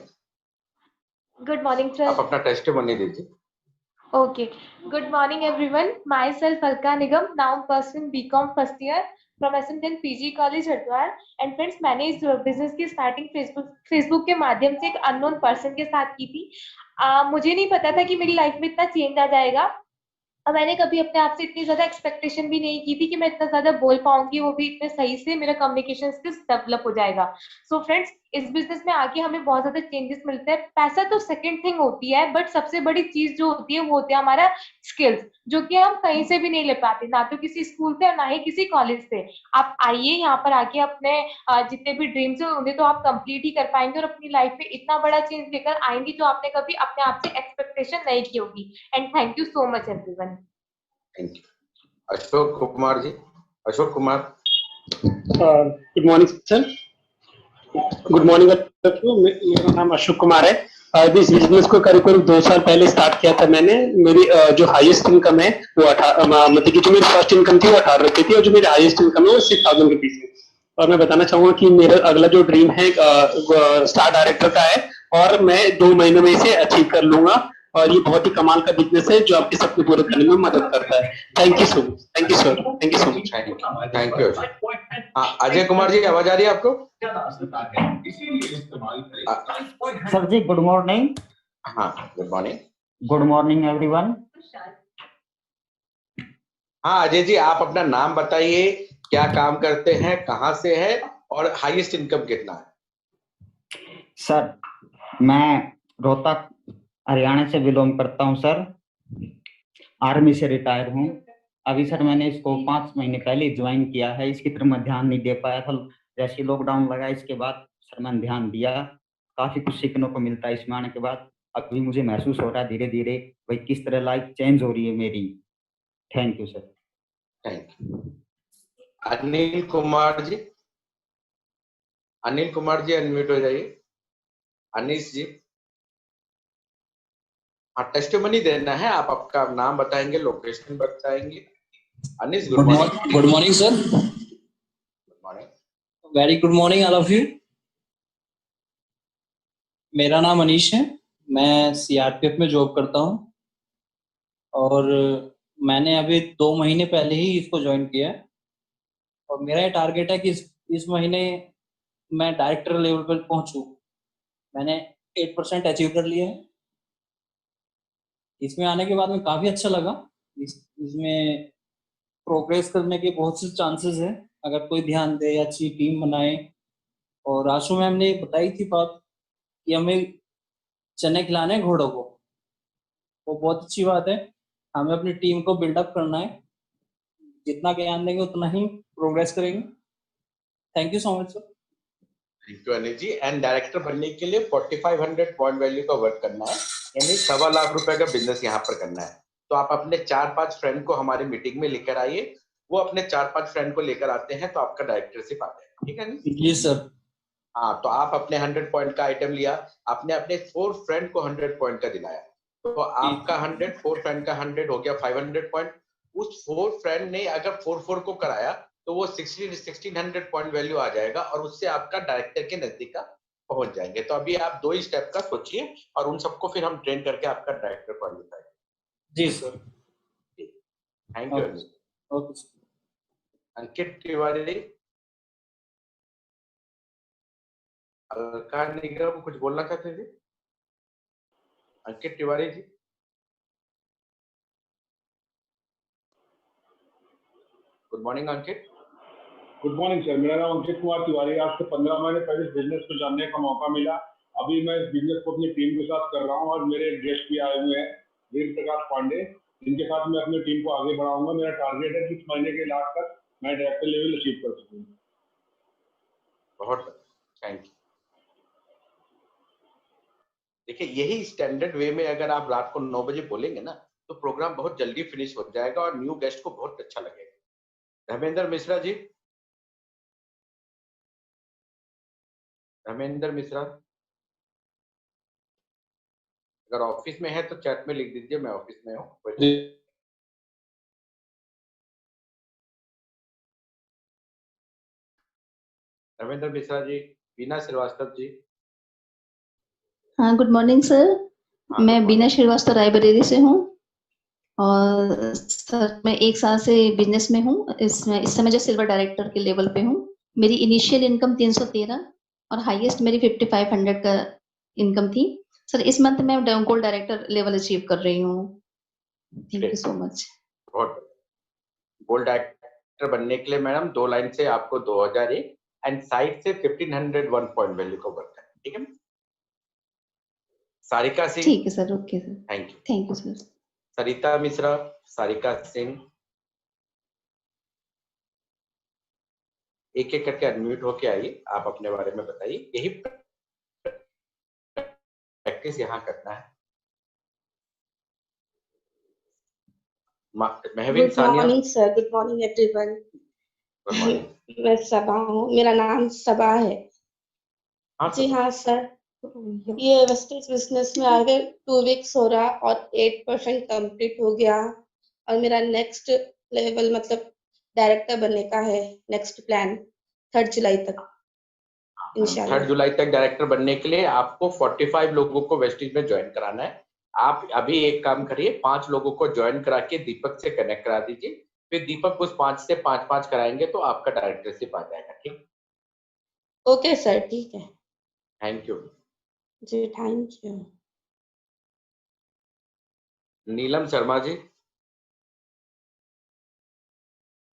Speaker 2: Good morning, sir.
Speaker 1: आप अपना टेस्टिमोनी दीजिए।
Speaker 2: Okay. Good morning, everyone. Myself, Alka Nigam, now pursuing BCom first year from SM10 PG College, Haridwar. And friends, मैंने इस बिजनेस की स्टार्टिंग फेसबुक के माध्यम से एक अननोन पर्सन के साथ की थी। मुझे नहीं पता था कि मेरी लाइफ में इतना चेंज आ जाएगा, और मैंने कभी अपने आप से इतनी ज्यादा एक्सपेक्टेशन भी नहीं की थी कि मैं इतना ज्यादा बोल पाऊंगी, वो भी इतने सही से मेरा कम्युनिकेशन स्किल्स डेवलप हो जाएगा। सो फ्रेंड्स, इस बिजनेस में आके हमें बहुत ज्यादा चेंजेस मिलते हैं। पैसा तो सेकंड थिंग होती है, बट सबसे बड़ी चीज जो होती है वो होती है हमारा स्किल्स, जो कि हम कहीं से भी नहीं ले पाते, ना तो किसी स्कूल से और ना ही किसी कॉलेज से। आप आइए यहाँ पर आके अपने जितने भी ड्रीम्स है उन्हें तो आप कंप्लीट ही कर पाएंगे, और अपनी लाइफ में इतना बड़ा चेंज लेकर आएंगे जो आपने कभी अपने आप से एक्सपेक्टेशन नहीं की होगी। And thank you so much everyone.
Speaker 1: Thank you. Ashok Kumar ji, Ashok Kumar.
Speaker 5: Good morning sir. Good morning. मेरा नाम अशोक कुमार है। इस बिजनेस को करीब करीब 2 साल पहले स्टार्ट किया था मैंने। मेरी जो हाईएस्ट इनकम है वो मतलब कि जो मेरी फर्स्ट इनकम थी वो 18 रुपए थी, और जो मेरी हाईएस्ट इनकम है वो 6000 रुपीज है। और मैं बताना चाहूंगा कि मेरा अगला जो ड्रीम है स्टार डायरेक्टर का है, और मैं 2 महीने में इसे अचीव कर लूंगा। और ये बहुत ही कमाल का बिजनेस है जो आपके सपने पूरे करने में मदद करता है। Thank you so much. Thank you sir. Thank you so much.
Speaker 1: Thank you. हाँ, अजय कुमार जी, आवाज आ रही है आपको?
Speaker 6: सर जी गुड मॉर्निंग।
Speaker 1: हाँ, good morning.
Speaker 6: Good morning everyone.
Speaker 1: हाँ अजय जी, आप अपना नाम बताइए, क्या काम करते हैं, कहाँ से है, और हाईएस्ट इनकम कितना है?
Speaker 6: सर मैं रोहतक हरियाणा से बिलोंग करता हूं सर। आर्मी से रिटायर हूं अभी सर। मैंने इसको 5 महीने पहले ज्वाइन किया है। इसकी तरफ मैं ध्यान नहीं दे पाया था, जैसे लॉकडाउन लगा इसके बाद सर मैंने ध्यान दिया। काफी कुछ सीखने को मिलता है इसमें आने के बाद। अभी मुझे महसूस हो रहा है धीरे धीरे भाई किस तरह लाइफ चेंज हो रही है मेरी। Thank you sir.
Speaker 1: Thank you. Anil Kumar ji, Anil Kumar ji unmute हो जाइए। अनीश जी, हाँ टेस्टिमनी देना है, आप आपका नाम बताएंगे, लोकेशन बताएंगे। Anish, good morning.
Speaker 7: Good morning sir.
Speaker 1: Good morning.
Speaker 7: Very good morning all of you. मेरा नाम अनीश है, मैं सीआरपीएफ में जॉब करता हूं, और मैंने अभी 2 महीने पहले ही इसको ज्वाइन किया है। और मेरा ये टारगेट है कि इस महीने मैं डायरेक्टर लेवल पर पहुंचूं। मैंने 8% अचीव कर लिया है। इसमें आने के बाद में काफी अच्छा लगा। इसमें प्रोग्रेस करने के बहुत से चांसेस है अगर कोई ध्यान दे, अच्छी टीम बनाए। और आशु मैम ने बताई थी बात कि हमें चने खिलाने हैं घोड़ों को, वो बहुत अच्छी बात है। हमें अपनी टीम को बिल्डअप करना है, जितना ज्ञान देंगे उतना ही प्रोग्रेस करेंगे। Thank you so much sir.
Speaker 1: Thank you Anil ji. And director बनने के लिए 4500 पॉइंट वैल्यू का वर्क करना है, यानी 1.25 लाख रुपए का बिजनेस यहाँ पर करना है। तो आप अपने 4-5 फ्रेंड को हमारी मीटिंग में लेकर आइए, वो अपने 4-5 फ्रेंड को लेकर आते हैं तो आपका डायरेक्टरशिप आ जाएगा। ठीक है ना
Speaker 7: जी सर।
Speaker 1: हाँ, तो आप अपने 100 पॉइंट का आइटम लिया, आपने अपने 4 फ्रेंड को 100 पॉइंट का दिलाया, तो आपका 100, 4 फ्रेंड का 100 हो गया 500 पॉइंट। उस 4 फ्रेंड ने अगर 4 को कराया तो वो 1600 पॉइंट वैल्यू आ जाएगा, और उससे आपका डायरेक्टर के नजदीक का पहुंच जाएंगे। तो अभी आप 2 ही स्टेप का सोचिए, और उन सबको फिर हम ट्रेन करके आपका डायरेक्टर क्वालिफाई।
Speaker 7: जी sir.
Speaker 1: Thank you.
Speaker 7: Okay sir.
Speaker 1: Ankit Tiwari, Alka Nigam, कुछ बोलना चाहते थे? Ankit Tiwari ji. Good morning Ankit.
Speaker 8: Good morning sir, मेरा नाम अंकित कुमार तिवारी है। आज से 15 महीने पहले इस बिजनेस को जानने का मौका मिला। अभी मैं इस बिजनेस को अपनी टीम के साथ कर रहा हूँ, और मेरे गेस्ट भी आए हुए हैं, वीर प्रकाश पांडे। इनके साथ मैं अपनी टीम को आगे बढ़ाऊंगा। मेरा टारगेट है कि इस महीने के लास्ट तक मैं डायरेक्टर लेवल अचीव कर सकूँ।
Speaker 1: बहुत थैंक यू। देखिए, यही स्टैंडर्ड वे में अगर आप रात को 9 बजे बोलेंगे ना, तो प्रोग्राम बहुत जल्दी फिनिश हो जाएगा और न्यू गेस्ट को बहुत अच्छा लगेगा। धर्मेंद्र मिश्रा जी। धर्मेंद्र मिश्रा, अगर ऑफिस में है तो चैट में लिख दीजिए मैं ऑफिस में हूँ। धर्मेंद्र मिश्रा जी। बीना श्रीवास्तव जी।
Speaker 9: हाँ, गुड मॉर्निंग सर।
Speaker 1: हाँ,
Speaker 9: मैं
Speaker 1: good
Speaker 9: बीना
Speaker 1: morning।
Speaker 9: श्रीवास्तव रायबरेली से हूँ और सर मैं 1 साल से बिजनेस में हूँ। इसमें इस समय जो सिल्वर डायरेक्टर के लेवल पे हूँ। मेरी इनिशियल इनकम 313 और हाईएस्ट मेरी 5500 का इनकम थी। सर इस मंथ में गोल्ड डायरेक्टर लेवल अचीव कर रही हूँ। Thank you so much.
Speaker 1: बहुत गोल्ड डायरेक्टर बनने के लिए मैडम 2 लाइन से आपको 2001 एंड साइड से 1501 पॉइंट वैल्यू को बढ़ता है। ठीक है, सारिका सिंह।
Speaker 9: ठीक है sir, okay sir,
Speaker 1: thank you
Speaker 9: sir.
Speaker 1: Sarita Mishra, Sarika Singh. एक एक करके अनम्यूट होके आइए, आप अपने बारे में बताइए। यही प्रैक्टिस यहाँ करना है। Mahvin
Speaker 10: good
Speaker 1: Sania.
Speaker 10: Morning sir, good morning everyone.
Speaker 1: Good morning।
Speaker 10: मैं सबा हूँ, मेरा नाम सबा है।
Speaker 1: हाँ,
Speaker 10: जी हाँ सर, ये वेस्टेज बिजनेस में आगे 2 वीक्स हो रहा और 8% कंप्लीट हो गया और मेरा नेक्स्ट लेवल मतलब डायरेक्टर बनने का है। नेक्स्ट प्लान 3 जुलाई तक इंशाल्लाह।
Speaker 1: 3 जुलाई तक डायरेक्टर बनने के लिए आपको 45 लोगों को वेस्टेज में ज्वाइन कराना है। आप अभी एक काम करिए, 5 लोगों को ज्वाइन करा के दीपक से कनेक्ट करा दीजिए। फिर दीपक उस 5 से 5-5 कराएंगे तो आपका डायरेक्टरशिप आ जाएगा। ठीक,
Speaker 10: ओके सर, ठीक है
Speaker 1: थैंक यू।
Speaker 10: जी, थैंक यू।
Speaker 1: नीलम शर्मा जी।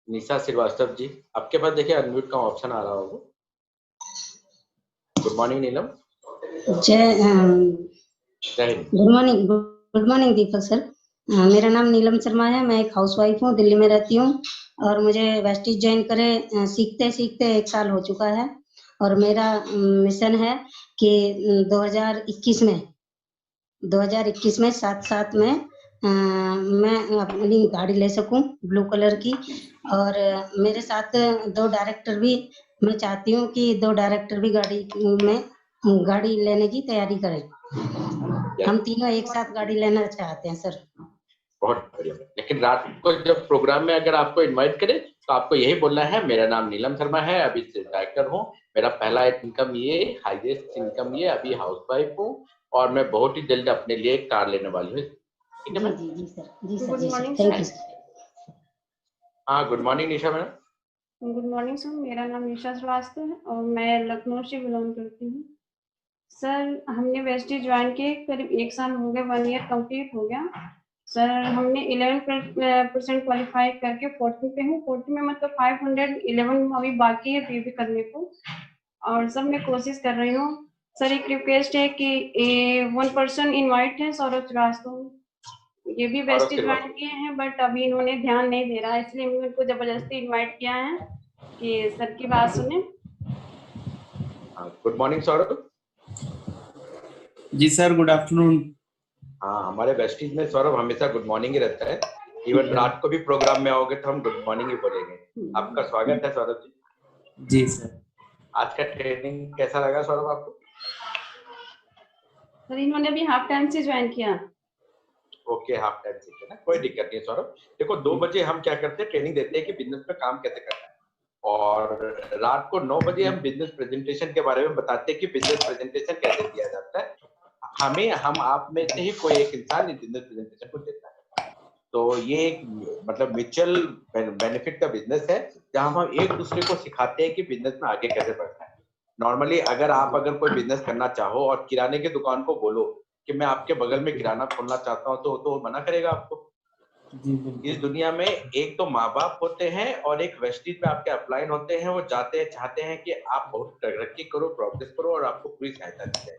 Speaker 1: निशा श्रीवास्तव जी, आपके पास देखिए अनम्यूट का ऑप्शन आ रहा होगा। Good morning Neelam.
Speaker 9: जय
Speaker 1: हिंद।
Speaker 9: Good morning Deepak sir. मेरा नाम नीलम शर्मा है। मैं एक हाउसवाइफ हूँ, दिल्ली में रहती हूँ और मुझे वेस्टेज ज्वाइन करे सीखते सीखते 1 साल हो चुका है और मेरा मिशन है कि 2021 में साथ में मैं अपनी गाड़ी ले सकूं ब्लू कलर की और मेरे साथ 2 डायरेक्टर भी मैं चाहती हूँ कि 2 डायरेक्टर भी गाड़ी लेने की तैयारी करें। हम तीनों एक साथ गाड़ी लेना चाहते हैं सर।
Speaker 1: बहुत बढ़िया। लेकिन रात को जब प्रोग्राम में अगर आपको इनवाइट करे तो आपको यही बोलना है, मेरा नाम नीलम शर्मा है, अभी से डायरेक्टर हूँ, मेरा पहला इनकम ये, हाईएस्ट इनकम ये, अभी हाउसवाइफ हूँ और मैं बहुत ही जल्द अपने लिए कार लेने वाली हूँ। ठीक है मैम।
Speaker 9: जी sir,
Speaker 10: good morning
Speaker 9: thank
Speaker 10: sir.
Speaker 9: You sir.
Speaker 1: हाँ, good morning Nisha madam.
Speaker 10: Good morning sir, मेरा नाम निशा श्रीवास्तव है और मैं लखनऊ से बिलोंग करती हूँ। सर हमने वेस्टेज ज्वाइन किए करीब 1 साल हो गया, 1 ईयर कंप्लीट हो गया। सर हमने 11% क्वालिफाई करके 40 पे हूँ। 40 में मतलब 511 अभी बाकी है पे भी करने को और सब मैं कोशिश कर रही हूँ। सर एक रिक्वेस्ट है कि 1 पर्सन इनवाइट है सौरभ श्रीवास्तव, ये भी वेस्टेज ज्वाइन किए हैं बट अभी इन्होंने ध्यान नहीं दे रहा है, इसलिए मैंने उनको जबरदस्ती इनवाइट किया है कि सर की बात सुने।
Speaker 1: Good morning Saurabh
Speaker 11: ji sir, good afternoon.
Speaker 1: हाँ, हमारे वेस्टेज में सौरभ हमेशा गुड मॉर्निंग ही रहता है। इवन रात को भी प्रोग्राम में आओगे तो हम गुड मॉर्निंग ही बोलेंगे। आपका स्वागत है सौरभ जी।
Speaker 11: जी सर।
Speaker 1: आज का ट्रेनिंग कैसा लगा सौरभ आपको?
Speaker 10: सर इन्होंने भी हाफ टाइम से ज्वाइन किया।
Speaker 1: ओके, हाफ टाइम से ना, कोई दिक्कत नहीं है सौरभ। देखो 2 बजे हम क्या करते हैं, ट्रेनिंग देते हैं कि बिजनेस में काम कैसे करना है और रात को 9 बजे हम बिजनेस प्रेजेंटेशन के बारे में बताते हैं कि बिजनेस प्रेजेंटेशन कैसे दिया जाता है। हम आप में से ही कोई एक इंसान इस बिजनेस प्रेजेंटेशन को देता है। तो ये एक मतलब म्यूचुअल बेनिफिट का बिजनेस है जहां हम एक दूसरे को सिखाते हैं कि बिजनेस में आगे कैसे बढ़ना है। नॉर्मली अगर कोई बिजनेस करना चाहो और किराने की दुकान को बोलो कि मैं आपके बगल में किराना खोलना चाहता हूँ तो मना करेगा आपको। इस दुनिया में एक तो माँ बाप होते हैं और एक वेस्टेज में आपके अपलाइन होते हैं, वो चाहते हैं कि आप बहुत तरक्की करो, प्रोग्रेस करो और आपको पूरी सहायता दी जाए।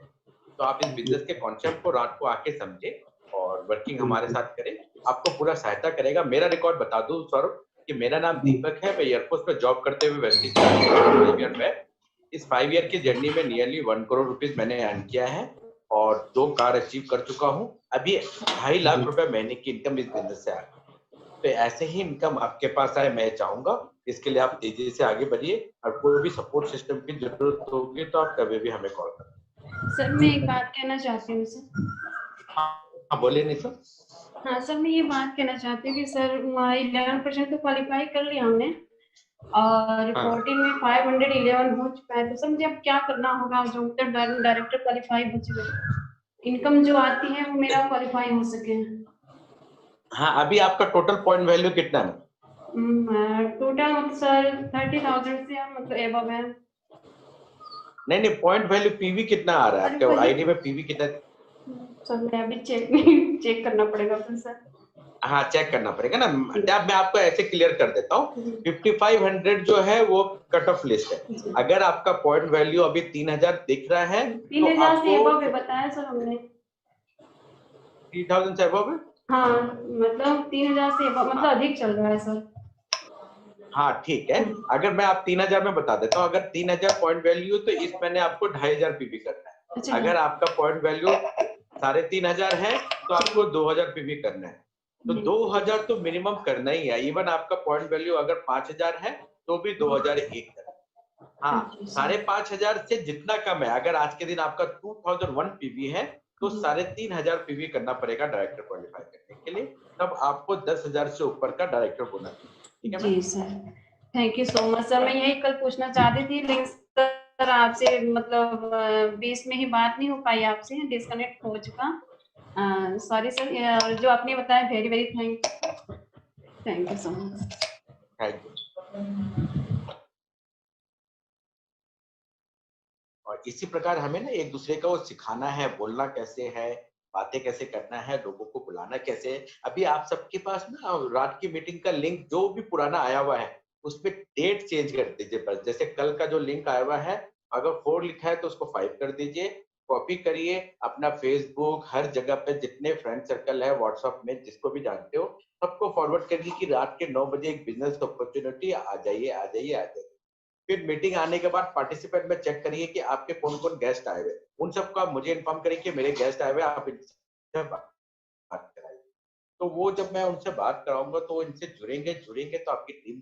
Speaker 1: तो आप इस बिजनेस के कॉन्सेप्ट को रात को आके समझे और वर्किंग हमारे साथ करें, आपको पूरा सहायता करेगा। मेरा रिकॉर्ड बता दूं सौरभ कि मेरा नाम दीपक है, मैं एयरपोर्ट पे जॉब करते हुए वेस्टेज 5 ईयर में, इस 5 ईयर की जर्नी में नियरली 1 करोड़ रुपीज मैंने अर्न किया है और 2 कार अचीव कर चुका हूँ। अभी 2.5 लाख रुपए महीने की इनकम इस बिजनेस से आ रही है। तो ऐसे ही इनकम आपके पास आए मैं चाहूंगा। इसके लिए आप तेजी से आगे बढ़िए और कोई भी सपोर्ट सिस्टम की जरूरत होगी तो आप कभी भी हमें कॉल करें।
Speaker 10: सर मैं एक बात कहना चाहती हूँ सर।
Speaker 1: हाँ बोलिए नहीं सर।
Speaker 10: हाँ सर मैं ये बात कहना चाहती हूँ कि सर 11% तो क्वालिफाई कर लिया हमने और रिपोर्टिंग में 511 हो चुका है, तो सर मुझे अब क्या करना होगा जो डायरेक्टर क्वालिफाई बच गए, इनकम जो आती है वो मेरा क्वालिफाई हो सके।
Speaker 1: हाँ अभी आपका टोटल पॉइंट वैल्यू कितना है?
Speaker 10: टोटल मतलब सर 30,000 से मतलब एबव है।
Speaker 1: नहीं पॉइंट वैल्यू पीवी कितना आ रहा है आपके आईडी में? पीवी कितना?
Speaker 10: सर मैं अभी चेक करना पड़ेगा फिर सर।
Speaker 1: हाँ चेक करना पड़ेगा ना। अब मैं आपको ऐसे क्लियर कर देता हूँ, 5500 जो है वो कट ऑफ लिस्ट है। अगर आपका पॉइंट वैल्यू अभी 3000 दिख रहा है
Speaker 10: 3000 से एबव बताया सर हमने।
Speaker 1: 3000 से एबव है?
Speaker 10: हाँ मतलब 3000 से एबव मतलब अधिक चल रहा है सर।
Speaker 1: हाँ ठीक है, अगर मैं आप 3000 में बता देता हूँ, अगर 3000 पॉइंट वैल्यू तो इस महीने आपको 2500 पीवी करना है। अगर आपका पॉइंट वैल्यू 3500 है तो आपको 2000 पीवी करना है। तो 2000 तो मिनिमम करना ही है। इवन आपका पॉइंट वैल्यू अगर 5000 है तो भी 2001 करना। हाँ 5500 से जितना कम है, अगर आज के दिन आपका 2001 पीवी है तो 3500 पीवी करना पड़ेगा डायरेक्टर क्वालिफाई करने के लिए, तब आपको 10,000 से ऊपर का डायरेक्टर बोनस। ठीक है
Speaker 10: जी sir, thank you so much sir. मैं यही कल पूछना चाहती थी लेकिन सर आपसे मतलब 20 में ही बात नहीं हो पाई आपसे, डिस्कनेक्ट हो चुका। सॉरी सर, जो आपने बताया very very thank you so much.
Speaker 1: Thank you. और इसी प्रकार हमें ना एक दूसरे को सिखाना है, बोलना कैसे है, बातें कैसे करना है, लोगों को बुलाना कैसे है। अभी आप सबके पास ना रात की मीटिंग का लिंक जो भी पुराना आया हुआ है उसमें डेट चेंज कर दीजिए बस। जैसे कल का जो लिंक आया हुआ है अगर 4 लिखा है तो उसको 5 कर दीजिए, कॉपी करिए अपना फेसबुक हर जगह पे जितने फ्रेंड सर्कल है, व्हाट्सएप में जिसको भी जानते हो सबको फॉरवर्ड करिए कि रात के 9 बजे एक बिजनेस अपॉर्चुनिटी आ जाइए आ जाइए आ जाइए। फिर मीटिंग आने के बाद पार्टिसिपेंट में चेक करिए कि आपके कौन कौन गेस्ट आए हुए, उन सबको आप मुझे इन्फॉर्म करें कि मेरे गेस्ट आए हुए, आप इनसे बात कराइए। तो वो जब मैं उनसे बात कराऊंगा तो इनसे जुड़ेंगे तो आपकी टीम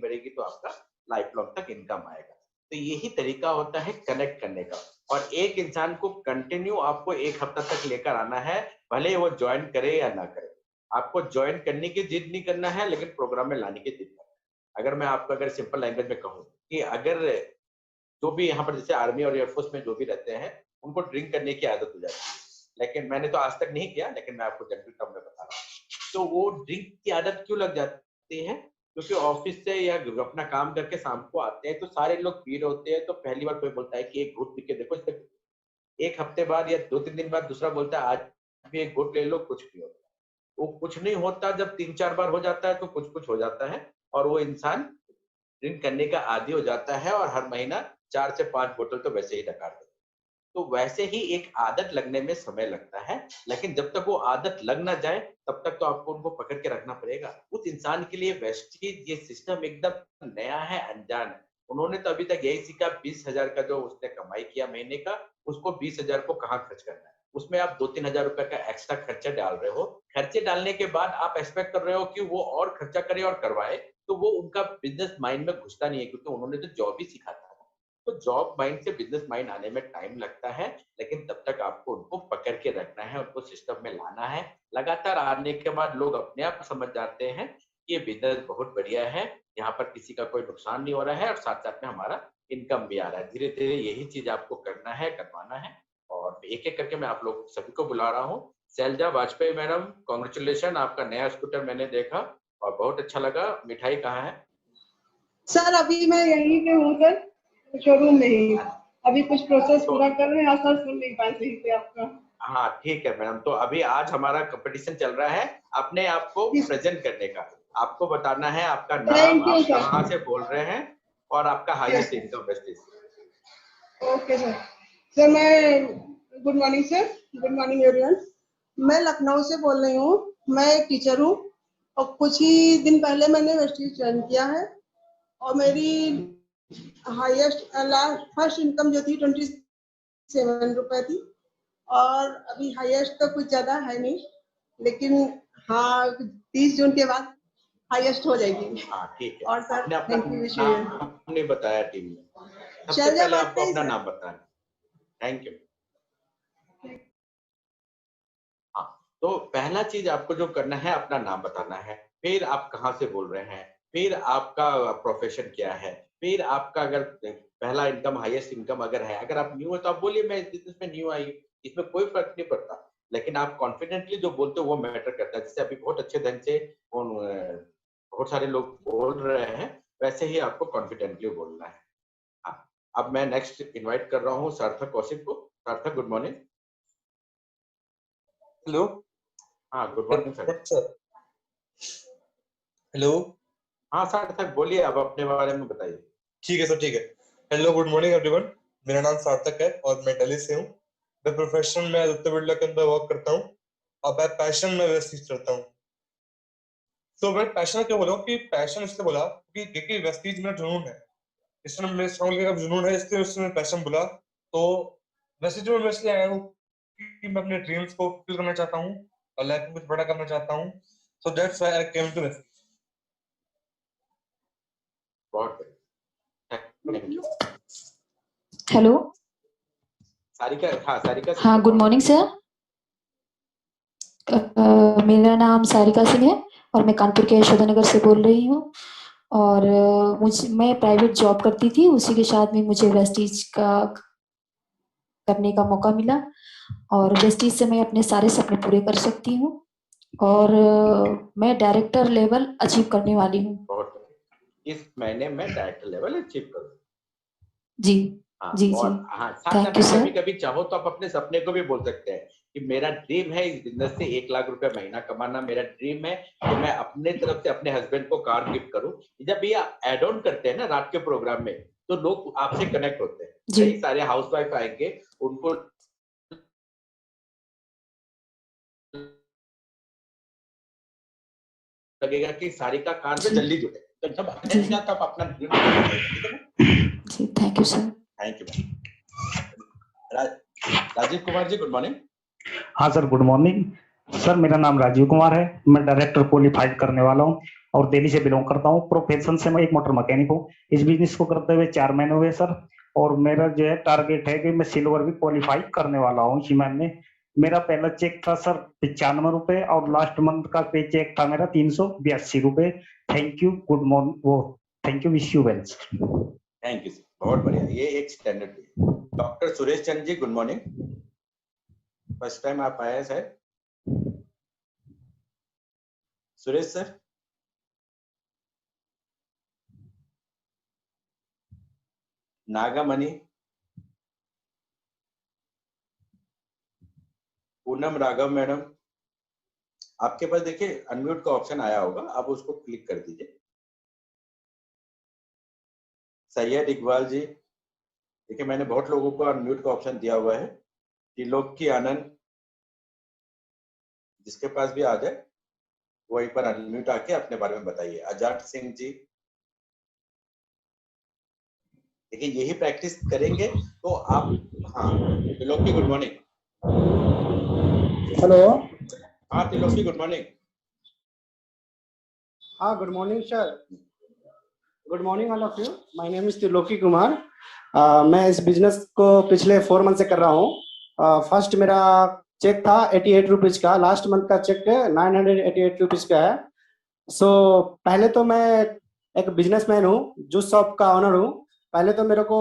Speaker 1: बढ़ेगी तो आपका लाइफ लॉन्ग तक इनकम आएगा। तो यही तरीका होता है कनेक्ट करने का। और एक इंसान को कंटिन्यू आपको 1 हफ्ता तक लेकर आना है, भले वो ज्वाइन करे या ना करे। आपको ज्वाइन करने की जिद नहीं करना है लेकिन प्रोग्राम में लाने की जिद करना है। अगर मैं आपको अगर सिंपल लैंग्वेज में कहूँ कि अगर जो भी यहाँ पर जैसे आर्मी और एयरफोर्स में जो भी रहते हैं उनको ड्रिंक करने की आदत हो जाती है, लेकिन मैंने तो आज तक नहीं किया, लेकिन मैं आपको जनरल टर्म में बता रहा हूँ। तो वो ड्रिंक की आदत क्यों लग जाती है? क्योंकि ऑफिस से या अपना काम करके शाम को आते हैं तो सारे लोग पी रहे होते हैं, तो पहली बार कोई बोलता है कि एक घूंट पी के देखो, एक हफ्ते बाद या 2-3 दिन बाद दूसरा बोलता है आज भी एक घूंट ले लो, कुछ नहीं होता। वो कुछ नहीं होता, जब 3-4 बार हो जाता है तो कुछ हो जाता है और वो इंसान ड्रिंक करने का आदी हो जाता है और हर महीना 4 से 5 बोतल तो वैसे ही डकार देता है। तो वैसे ही एक आदत लगने में समय लगता है, लेकिन जब तक वो आदत लग ना जाए तब तक तो आपको उनको पकड़ के रखना पड़ेगा। उस इंसान के लिए वेस्टेज ये सिस्टम एकदम नया है, अनजान है। उन्होंने तो अभी तक यही सीखा 20,000 का जो उसने कमाई किया महीने का, उसको 20,000 को कहाँ खर्च करना है। उसमें आप 2-3 हजार रुपए का एक्स्ट्रा खर्चा डाल रहे हो। खर्चे डालने के बाद आप एक्सपेक्ट कर रहे हो कि वो और खर्चा करे और करवाए, तो वो उनका बिजनेस माइंड में घुसता नहीं है, क्योंकि उन्होंने तो जॉब ही सीखा था। तो जॉब माइंड से बिजनेस माइंड आने में टाइम लगता है, लेकिन तब तक आपको उनको पकड़ के रखना है, उनको सिस्टम में लाना है। लगातार आने के बाद लोग अपने आप समझ जाते हैं कि ये बिजनेस बहुत बढ़िया है, यहाँ पर किसी का कोई नुकसान नहीं हो रहा है और साथ साथ में हमारा इनकम भी आ रहा है। धीरे धीरे यही चीज आपको करना है, करवाना है। और एक एक करके मैं आप लोग सभी को बुला रहा हूँ। शैलजा वाजपेयी मैडम, कॉन्ग्रेचुलेशन, आपका नया स्कूटर मैंने देखा और बहुत अच्छा लगा। मिठाई कहाँ है?
Speaker 12: सर अभी मैं यहीं पे हूँ सर, शोरूम में ही। अभी कुछ प्रोसेस पूरा कर रहे हैं सर, सुन नहीं पाए सही से आपका।
Speaker 1: हाँ ठीक है मैडम, तो अभी आज हमारा कंपटीशन चल रहा है अपने आप को प्रेजेंट करने का। आपको बताना है आपका नाम, आप कहाँ से बोल रहे हैं और आपका highest income wastage.
Speaker 12: Okay sir. Sir मैं good morning sir, good morning everyone. मैं लखनऊ से बोल रही हूँ। मैं एक टीचर हूँ और कुछ ही दिन पहले मैंने वेस्टेज ज्वाइन किया है और मेरी हाईएस्ट फर्स्ट इनकम जो थी 27 रुपए थी और अभी हाईएस्ट तो कुछ ज्यादा है नहीं, लेकिन हाँ 30 जून के बाद हाईएस्ट हो जाएगी।
Speaker 1: हाँ ठीक है।
Speaker 12: और सर
Speaker 1: आपने अपना
Speaker 12: थैंक यू,
Speaker 1: नाम नहीं बताया टीम में, सबसे
Speaker 12: शैलजा
Speaker 1: पहले आपको
Speaker 12: वाजपेयी
Speaker 1: अपना
Speaker 12: सर।
Speaker 1: नाम बताना। Thank you. हाँ, तो पहला चीज आपको जो करना है अपना नाम बताना है, फिर आप कहाँ से बोल रहे हैं, फिर आपका प्रोफेशन क्या है, फिर आपका अगर पहला इनकम हाईएस्ट इनकम अगर है, अगर आप न्यू है तो आप बोलिए मैं इस बिजनेस में न्यू आई हूँ, इसमें कोई फर्क नहीं पड़ता, लेकिन आप कॉन्फिडेंटली जो बोलते हो वो मैटर करता है। जैसे अभी बहुत अच्छे ढंग से बहुत सारे लोग बोल रहे हैं, वैसे ही आपको कॉन्फिडेंटली बोलना है। हाँ, अब मैं नेक्स्ट इनवाइट कर रहा हूँ सार्थक कौशिक को। सार्थक गुड मॉर्निंग।
Speaker 13: हेलो।
Speaker 1: हाँ गुड मॉर्निंग सर।
Speaker 13: हेलो।
Speaker 1: हाँ सार्थक बोलिए, अब अपने बारे में बताइए।
Speaker 13: ठीक है सर, ठीक है। Hello, good morning everyone. मेरा नाम सार्थक है और मैं दिल्ली से हूँ। मैं प्रोफेशन में आदित्य बिरला के अंदर वर्क करता हूँ और मैं पैशन में वेस्टीज करता हूँ। तो मैं पैशन क्यों बोला कि पैशन इसलिए बोला कि देखिए वेस्टीज मेरा जुनून है, इसमें मेरे स्ट्रॉन्ग का जुनून है, इसलिए उसने पैशन बोला। तो वेस्टीज में मैं इसलिए आया हूँ कि मैं अपने ड्रीम्स को फुलफिल करना चाहता हूँ और लाइफ में कुछ बड़ा करना चाहता हूँ। So that's why I came to Vestige.
Speaker 1: बहुत थैंक यू।
Speaker 2: हेलो।
Speaker 1: सारिका, हाँ सारिका।
Speaker 2: हाँ गुड मॉर्निंग सर। मेरा नाम सारिका सिंह है और मैं कानपुर के यशोदानगर से बोल रही हूँ। और मैं प्राइवेट जॉब करती थी, उसी के साथ में मुझे वेस्टीज का करने का मौका मिला और वेस्टीज से मैं अपने सारे सपने पूरे कर सकती हूँ और मैं डायरेक्टर लेवल अचीव करने वाली हूँ।
Speaker 1: बहुत इस महीने में डायरेक्टर लेवल अचीव करूँ।
Speaker 2: जी
Speaker 1: हाँ,
Speaker 2: जी
Speaker 1: और
Speaker 2: जी।
Speaker 1: हाँ साथ
Speaker 2: थैंक
Speaker 1: में
Speaker 2: यू सर।
Speaker 1: कभी कभी चाहो तो आप अपने सपने को भी बोल सकते हैं कि मेरा ड्रीम है इस बिजनेस से 1 लाख रुपए महीना कमाना। मेरा ड्रीम है कि मैं अपने तरफ से अपने हस्बैंड को कार गिफ्ट करूं। जब ये एड ऑन करते हैं ना रात के प्रोग्राम में, तो लोग आपसे कनेक्ट होते हैं। कई सारे हाउसवाइफ आएंगे, उनको लगेगा कि सारिका कार से जल्दी जुड़े, तो जब आएगा तब अपना ड्रीम
Speaker 2: जी। Thank you sir.
Speaker 1: Thank you. Rajeev Kumar ji good morning.
Speaker 14: हाँ सर गुड मॉर्निंग। सर मेरा नाम राजीव कुमार है, मैं डायरेक्टर क्वालिफाइड करने वाला हूँ और दिल्ली से बिलोंग करता हूँ। प्रोफेशन से मैं एक मोटर मैकेनिक हूँ। इस बिजनेस को करते हुए 4 महीने हुए सर, और मेरा जो है टारगेट है कि मैं सिल्वर भी क्वालिफाई करने वाला हूँ इसी महीने। मेरा पहला चेक था सर 95 रुपए और लास्ट मंथ का पे चेक था मेरा 382 रुपए। थैंक यू, गुड मॉर्निंग, वो thank you, wish you well.
Speaker 1: Thank you sir, बहुत बढ़िया, ये एक स्टैंडर्ड है। Doctor Suresh Chandra ji good morning. First time आप आए हैं sir. Suresh sir. Nagamani. Poonam Raghav madam, आपके पास देखिए अनम्यूट का ऑप्शन आया होगा, आप उसको क्लिक कर दीजिए। सैयद इकबाल जी, देखिए मैंने बहुत लोगों को अनम्यूट का ऑप्शन दिया हुआ है। त्रिलोकी आनंद, जिसके पास भी आ जाए वो एक बार अनम्यूट आके अपने बारे में बताइए। आजाद सिंह जी, देखिए यही प्रैक्टिस करेंगे तो आप। हाँ त्रिलोकी गुड मॉर्निंग।
Speaker 15: हेलो।
Speaker 1: हाँ त्रिलोकी गुड मॉर्निंग।
Speaker 15: हाँ good morning sir. Good morning all of you. My name is Triloki Kumar. मैं इस बिजनेस को पिछले 4 मंथ से कर रहा हूँ। फर्स्ट मेरा चेक था 88 रुपीज का, लास्ट मंथ का चेक 988 रुपीज का है। सो पहले तो मैं एक बिजनेसमैन हूँ, जूस शॉप का ऑनर हूँ। पहले तो मेरे को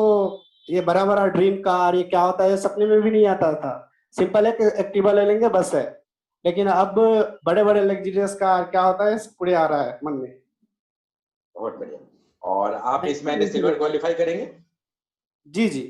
Speaker 15: ये बड़ा बड़ा ड्रीम कार ये क्या होता है सपने में भी नहीं आता था। सिंपल एक एक्टिवा ले लेंगे बस है, लेकिन अब बड़े बड़े लग्जरियस कार क्या होता है पूरे आ रहा है मन में।
Speaker 1: बहुत बढ़िया। और आप इस महीने सिल्वर क्वालिफाई करेंगे?
Speaker 15: जी जी।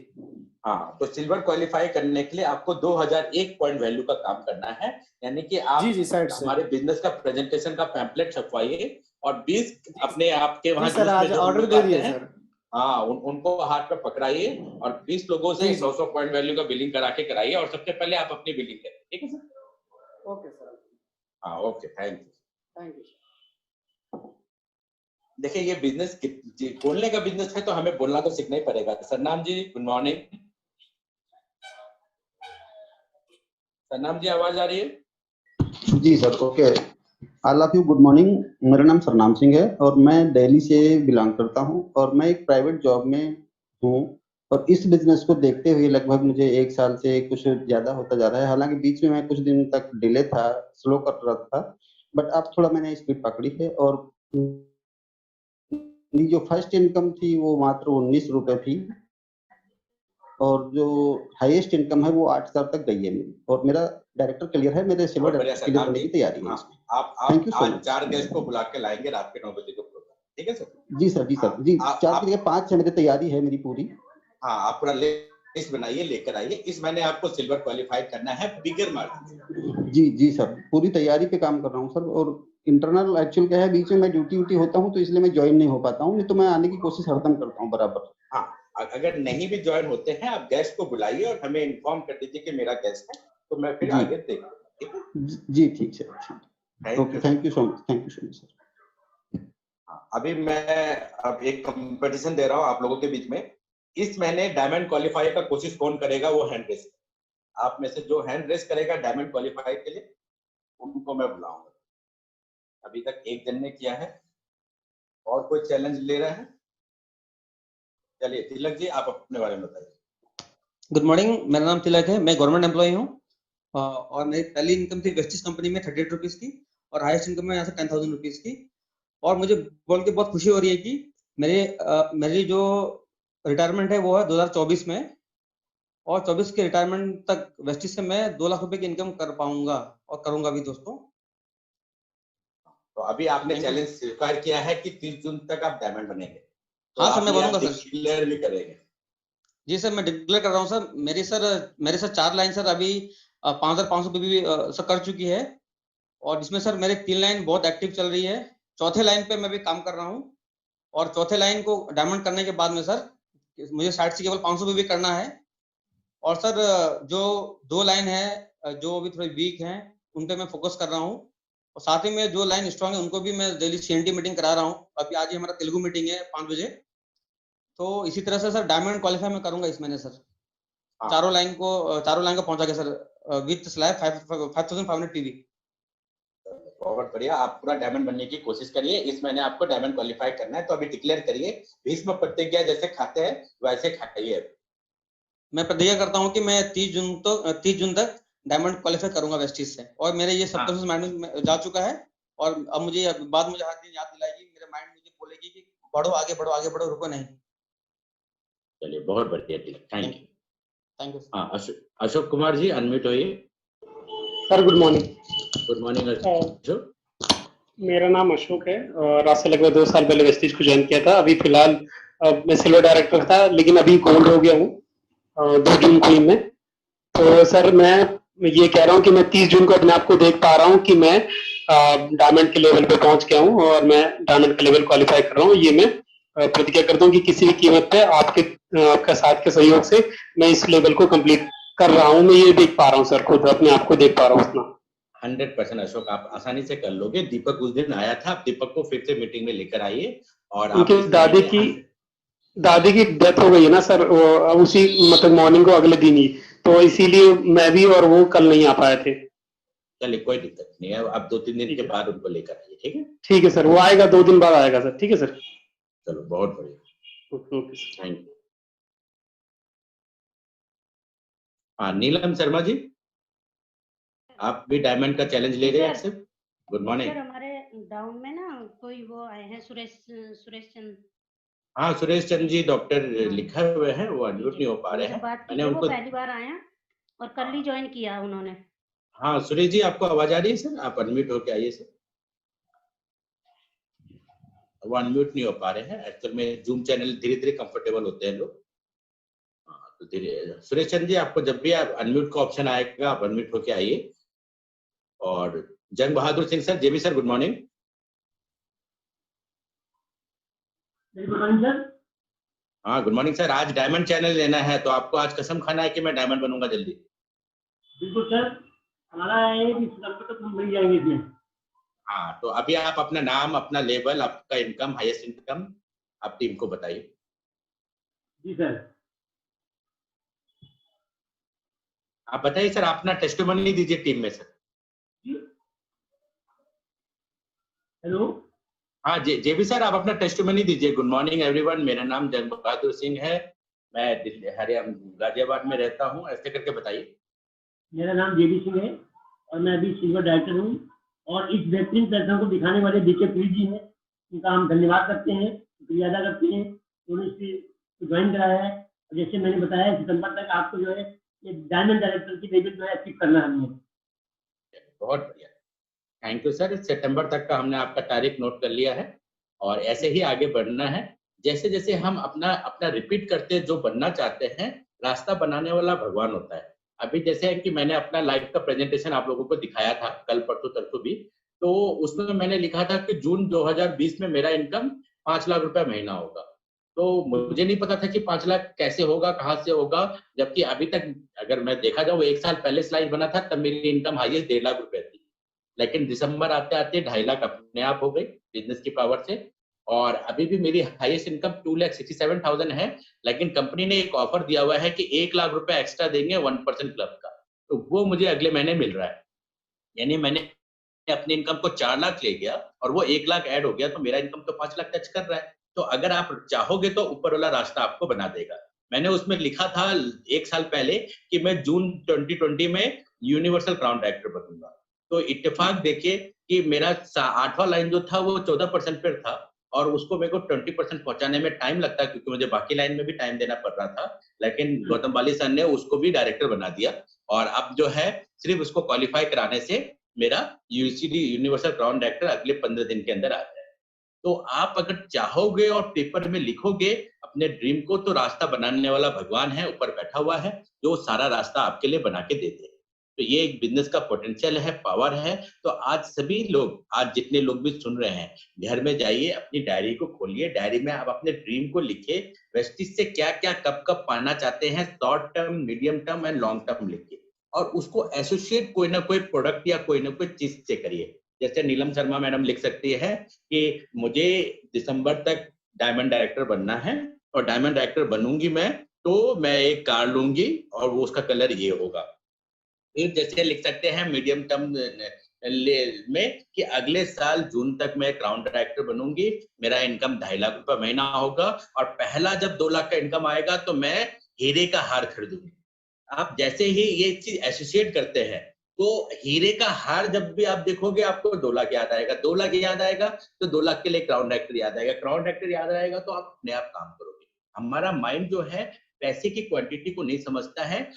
Speaker 1: हाँ, तो सिल्वर क्वालिफाई करने के लिए आपको 2001 पॉइंट वैल्यू का काम करना है, यानी कि आप
Speaker 15: जी साइड से
Speaker 1: हमारे बिजनेस का प्रेजेंटेशन का पैम्पलेट छपवाइए और 20 अपने आपके वहां
Speaker 15: सर आज ऑर्डर दे दिए सर।
Speaker 1: हाँ उनको हाथ पे पकड़ाइए और 20 लोगों से 100 पॉइंट वैल्यू का बिलिंग करा के कराइए और सबसे पहले आप अपनी बिलिंग करें, ठीक है सर?
Speaker 15: Okay sir.
Speaker 1: हाँ okay, thank you.
Speaker 15: Thank you.
Speaker 1: देखिए ये बिजनेस खोलने का बिजनेस है तो हमें बोलना तो सीखना ही पड़ेगा। सरनाम जी गुड मॉर्निंग। सरनाम जी आवाज आ रही है?
Speaker 16: जी sir okay. All of you good morning. मेरा नाम सरनाम सिंह है और मैं दिल्ली से बिलोंग करता हूं और मैं एक प्राइवेट जॉब में हूं और इस बिजनेस को देखते हुए लगभग मुझे 1 साल से कुछ ज्यादा होता जा रहा है। हालांकि बीच में मैं कुछ दिन तक डिले था, स्लो कर रहा था, बट अब थोड़ा मैंने स्पीड पकड़ी है और मेरी जो फर्स्ट इनकम थी वो मात्र 19 रुपए थी और जो हाईएस्ट इनकम है वो 8,000 तक गई है मेरी और मेरा डायरेक्टर क्लियर है, मेरे सिल्वर डायरेक्टर क्लियर करने की तैयारी है इसमें। थैंक यू सो
Speaker 1: आज
Speaker 16: मच।
Speaker 1: 4 गेस्ट को बुला के लाएंगे रात के 9 बजे को प्रोग्राम, ठीक है सर?
Speaker 16: जी सर, जी सर, जी 4 की जगह 5 है, मेरी तैयारी है मेरी पूरी।
Speaker 1: हाँ, आप पूरा लिस्ट बनाइए, लेकर आइए। इस महीने आपको सिल्वर क्वालिफाई करना है बिगर मार्जिन।
Speaker 16: जी जी सर, पूरी तैयारी पे काम कर रहा हूँ सर। और इंटरनल एक्चुअल क्या है, बीच में मैं ड्यूटी होता हूँ तो इसलिए मैं ज्वाइन नहीं हो पाता हूँ, नहीं तो मैं आने की कोशिश हरदम करता हूँ बराबर।
Speaker 1: हाँ, अगर नहीं भी ज्वाइन होते हैं आप गेस्ट को बुलाइए और हमें इन्फॉर्म कर दीजिए कि मेरा गेस्ट है, तो मैं फिर
Speaker 16: जी।
Speaker 1: आगे देखूंगा, ठीक है?
Speaker 16: जी ठीक है, okay, thank you so much sir.
Speaker 1: अभी मैं अब एक कंपटीशन दे रहा हूँ आप लोगों के बीच में। इस महीने डायमंड क्वालिफाई का कोशिश कौन करेगा, वो हैंड रेस। आप में से जो हैंड रेस करेगा डायमंड क्वालिफाई के लिए, उनको मैं बुलाऊंगा। अभी तक एक जन ने किया है, और कोई चैलेंज ले रहा है? चलिए तिलक जी, आप अपने बारे में बताइए।
Speaker 3: गुड मॉर्निंग, मेरा नाम तिलक है, मैं गवर्नमेंट एम्प्लॉय हूँ और मेरी पहली इनकम थी वेस्टिज कंपनी में 38 रुपीज की और हाईएस्ट इनकम में यहाँ से 10,000 रुपीज की। और मुझे बोल के बहुत खुशी हो रही है कि मेरी जो रिटायरमेंट है वो है 2024 में और 24 के रिटायरमेंट तक वेस्टिज से मैं 2 लाख रुपए की इनकम कर पाऊंगा और करूंगा भी दोस्तों।
Speaker 1: तो अभी आपने चैलेंज स्वीकार किया है कि 30 जून तक आप डायमंड बनेंगे। तो
Speaker 3: हाँ सर, मैं बनूंगा सर।
Speaker 1: डिक्लेयर भी करेंगे?
Speaker 3: जी सर, मैं डिक्लेयर कर रहा हूँ सर। मेरे सर 4 लाइन सर अभी 5,500 रुपये भी सर कर चुकी है और इसमें सर मेरे 3 लाइन बहुत एक्टिव चल रही है। चौथे लाइन पे मैं भी काम कर रहा हूँ और चौथे लाइन को डायमंड करने के बाद में सर मुझे साइड से केवल 500 रुपये भी करना है। और सर जो 2 लाइन है जो अभी थोड़ी वीक हैं उन पे मैं फोकस कर रहा हूँ और साथ ही में जो लाइन स्ट्रांग है उनको भी मैं डेली CNT मीटिंग करा रहा हूँ। अभी आज ही हमारा तेलुगु मीटिंग है 5 बजे। तो इसी तरह से सर डायमंड क्वालिफाई मैं करूंगा इस महीने सर। चारों लाइन को पहुंचा के सर विथ स्लैब 5,500 PV।
Speaker 1: बहुत बढ़िया, आप पूरा डायमंड बनने की कोशिश करिए। इस महीने आपको डायमंड क्वालिफाई करना है, तो अभी डिक्लेयर करिए। भीष्म प्रतिज्ञा जैसे खाते हैं वैसे खाइए।
Speaker 3: मैं प्रतिज्ञा करता हूँ कि मैं 30 जून तक डायमंड क्वालिफाई करूंगा वेस्टिज से और मेरे ये सबकॉन्शियस माइंड में जा चुका है और अब मुझे बाद मुझे हर दिन याद दिलाएगी, मेरे माइंड मुझे बोलेगी कि बढ़ो आगे बढ़ो, रुको नहीं।
Speaker 1: चलिए बहुत बढ़िया, थैंक यू।
Speaker 3: Thank you.
Speaker 1: हाँ, अशोक कुमार जी अनम्यूट होइए।
Speaker 5: Sir good morning.
Speaker 1: Good morning Ashok.
Speaker 5: मेरा नाम अशोक है और आज से लगभग 2 साल पहले वेस्टिज को ज्वाइन किया था। अभी फिलहाल मैं सिल्वर डायरेक्टर था, लेकिन अभी गोल्ड हो गया हूँ 2 जून को ही में। तो सर मैं ये कह रहा हूँ कि मैं 30 जून को अपने आप को देख पा रहा हूँ कि मैं डायमंड के लेवल पे पहुंच गया हूँ और मैं डायमंड का लेवल क्वालिफाई कर रहा हूँ। ये मैं प्रतिज्ञा करता हूँ कि किसी भी कीमत पे आपका साथ के सहयोग से मैं इस लेवल को कंप्लीट कर रहा हूँ। मैं ये देख पा रहा हूँ सर, खुद अपने आप को देख पा रहा हूँ उतना।
Speaker 1: 100% अशोक, आप आसानी से कर लोगे। दीपक उस दिन आया था, आप दीपक को फिर से मीटिंग में लेकर आइए। और
Speaker 5: उनकी दादी की डेथ हो गई है ना सर, उसी मतलब मॉर्निंग को अगले दिन ही, तो इसीलिए मैं भी और वो कल नहीं आ पाए थे।
Speaker 1: चलिए कोई दिक्कत नहीं है, आप 2-3 दिन के बाद उनको लेकर आइए, ठीक है?
Speaker 5: ठीक है सर, वो आएगा 2 दिन बाद आएगा सर। ठीक है सर,
Speaker 1: चलो बहुत बढ़िया,
Speaker 5: ओके सर,
Speaker 1: थैंक यू। हाँ नीलम शर्मा जी, आप भी डायमंड का चैलेंज ले रहे हैं एक्सेप्ट? Good morning.
Speaker 17: सर हमारे डाउन में ना कोई वो आए हैं सुरेश चंद।
Speaker 1: हाँ सुरेश चंद जी डॉक्टर लिखा हुए हैं, वो अनम्यूट नहीं हो पा रहे हैं।
Speaker 17: मैंने उनको पहली बार आए हैं और कल ही ज्वाइन किया उन्होंने।
Speaker 1: हाँ सुरेश जी, आपको आवाज आ रही है सर? आप अनम्यूट होके आइए सर। वो अनम्यूट नहीं हो पा रहे हैं एक्चुअल में, जूम चैनल धीरे धीरे कंफर्टेबल होते हैं लोग। तो धीरे सुरेश चंद जी, आपको जब भी आप अनम्यूट का ऑप्शन आएगा आप अनम्यूट होके आइए। और Jang Bahadur Singh sir, JB sir, good morning.
Speaker 18: Good morning sir.
Speaker 1: हाँ गुड मॉर्निंग सर, आज डायमंड चैनल लेना है तो आपको आज कसम खाना है कि मैं डायमंड बनूंगा जल्दी।
Speaker 18: बिल्कुल सर, हमारा है कि तक हम बन जाएंगे इसमें।
Speaker 1: हाँ तो अभी आप अपना नाम, अपना लेवल, आपका इनकम, हाईएस्ट इनकम आप टीम को बताइए।
Speaker 18: जी सर।
Speaker 1: आप बताइए सर, अपना टेस्टिमोनी दीजिए टीम में सर।
Speaker 18: हेलो।
Speaker 1: हाँ जेबी सर, आप अपना टेस्टिमनी दीजिए। गुड मॉर्निंग एवरीवन, मेरा नाम जंग बहादुर सिंह है, मैं हरियाणा गाजियाबाद में रहता हूँ। ऐसे करके बताइए।
Speaker 18: मेरा नाम जेबी सिंह है और मैं अभी सिल्वर डायरेक्टर हूँ, और इस बेहतरीन प्लेटफॉर्म को दिखाने वाले बीके पीर जी हैं, उनका हम धन्यवाद करते हैं, शुक्रिया अदा करते हैं, उन्होंने इसे ज्वाइन कराया है। और जैसे मैंने बताया, सितंबर तक आपको जो है ये डायमंड डायरेक्टर की लेवल जो है अचीव करना है हमें।
Speaker 1: बहुत बढ़िया, थैंक यू सर। सितंबर तक का हमने आपका तारीख नोट कर लिया है और ऐसे ही आगे बढ़ना है। जैसे जैसे हम अपना अपना रिपीट करते जो बनना चाहते हैं, रास्ता बनाने वाला भगवान होता है। अभी जैसे है कि मैंने अपना लाइव का प्रेजेंटेशन आप लोगों को दिखाया था कल परसों तरसों भी, तो उसमें मैंने लिखा था कि जून 2020 में मेरा इनकम 5 लाख रुपए महीना होगा। तो मुझे नहीं पता था कि 5 लाख कैसे होगा, कहाँ से होगा, जबकि अभी तक अगर मैं देखा जाऊँ 1 साल पहले स्लाइड बना था तब मेरी इनकम हाईएस्ट 1.5 लाख रुपए थी। लेकिन दिसंबर आते आते 2.5 लाख अपने आप हो गई बिजनेस की पावर से, और अभी भी मेरी हाईएस्ट इनकम 2,67,000 है। लेकिन कंपनी ने एक ऑफर दिया हुआ है कि 1 लाख रुपए एक्स्ट्रा देंगे 1% क्लब का, तो वो मुझे अगले महीने मिल रहा है। यानी मैंने अपनी इनकम को 4 लाख ले गया और वो 1 लाख ऐड हो गया, तो मेरा इनकम तो 5 लाख टच कर रहा है। तो अगर आप चाहोगे तो ऊपर वाला रास्ता आपको बना देगा। मैंने उसमें लिखा था 1 साल पहले कि मैं जून 2020 में यूनिवर्सल क्राउन डायरेक्टर बनूंगा। तो इत्तेफाक देखिए कि मेरा 8वां लाइन जो था वो 14% पर था, और उसको मेरे को 20% पहुंचाने में टाइम लगता है, क्योंकि मुझे बाकी लाइन में भी टाइम देना पड़ रहा था। लेकिन गौतम बाली सर ने उसको भी डायरेक्टर बना दिया, और अब जो है सिर्फ उसको क्वालिफाई कराने से मेरा यूसीडी यूनिवर्सल क्राउन डायरेक्टर अगले 15 दिन के अंदर आ जाए। तो आप अगर चाहोगे और पेपर में लिखोगे अपने ड्रीम को, तो रास्ता बनाने वाला भगवान है ऊपर बैठा हुआ है, जो सारा रास्ता आपके लिए बना के देते हैं। तो ये एक बिजनेस का पोटेंशियल है, पावर है। तो आज सभी लोग, आज जितने लोग भी सुन रहे हैं, घर में जाइए, अपनी डायरी को खोलिए, डायरी में आप अपने ड्रीम को लिखिए, वेस्टिज से क्या क्या कब कब पाना चाहते हैं, short term, medium term and long term लिखिए, और उसको एसोसिएट कोई ना कोई प्रोडक्ट या कोई ना कोई चीज से करिए। जैसे नीलम शर्मा मैडम लिख सकती है कि मुझे दिसंबर तक डायमंड डायरेक्टर बनना है, और डायमंड डायरेक्टर बनूंगी मैं तो मैं एक कार लूंगी और वो उसका कलर ये होगा। फिर जैसे लिख सकते हैं मीडियम टर्म में कि अगले साल जून तक मैं क्राउन डायरेक्टर बनूंगी, मेरा इनकम 2.5 लाख रुपए महीना होगा, और पहला जब 2 लाख का इनकम आएगा तो मैं हीरे का हार खरीदूंगी। आप जैसे ही ये चीज एसोसिएट करते हैं, तो हीरे का हार जब भी आप देखोगे आपको 2 लाख याद आएगा, 2 लाख याद आएगा तो 2 लाख के लिए क्राउन डायरेक्टर याद आएगा, क्राउन डायरेक्टर याद आएगा तो आप अपने आप काम करोगे। हमारा माइंड जो है पैसे की क्वांटिटी को नहीं समझता है,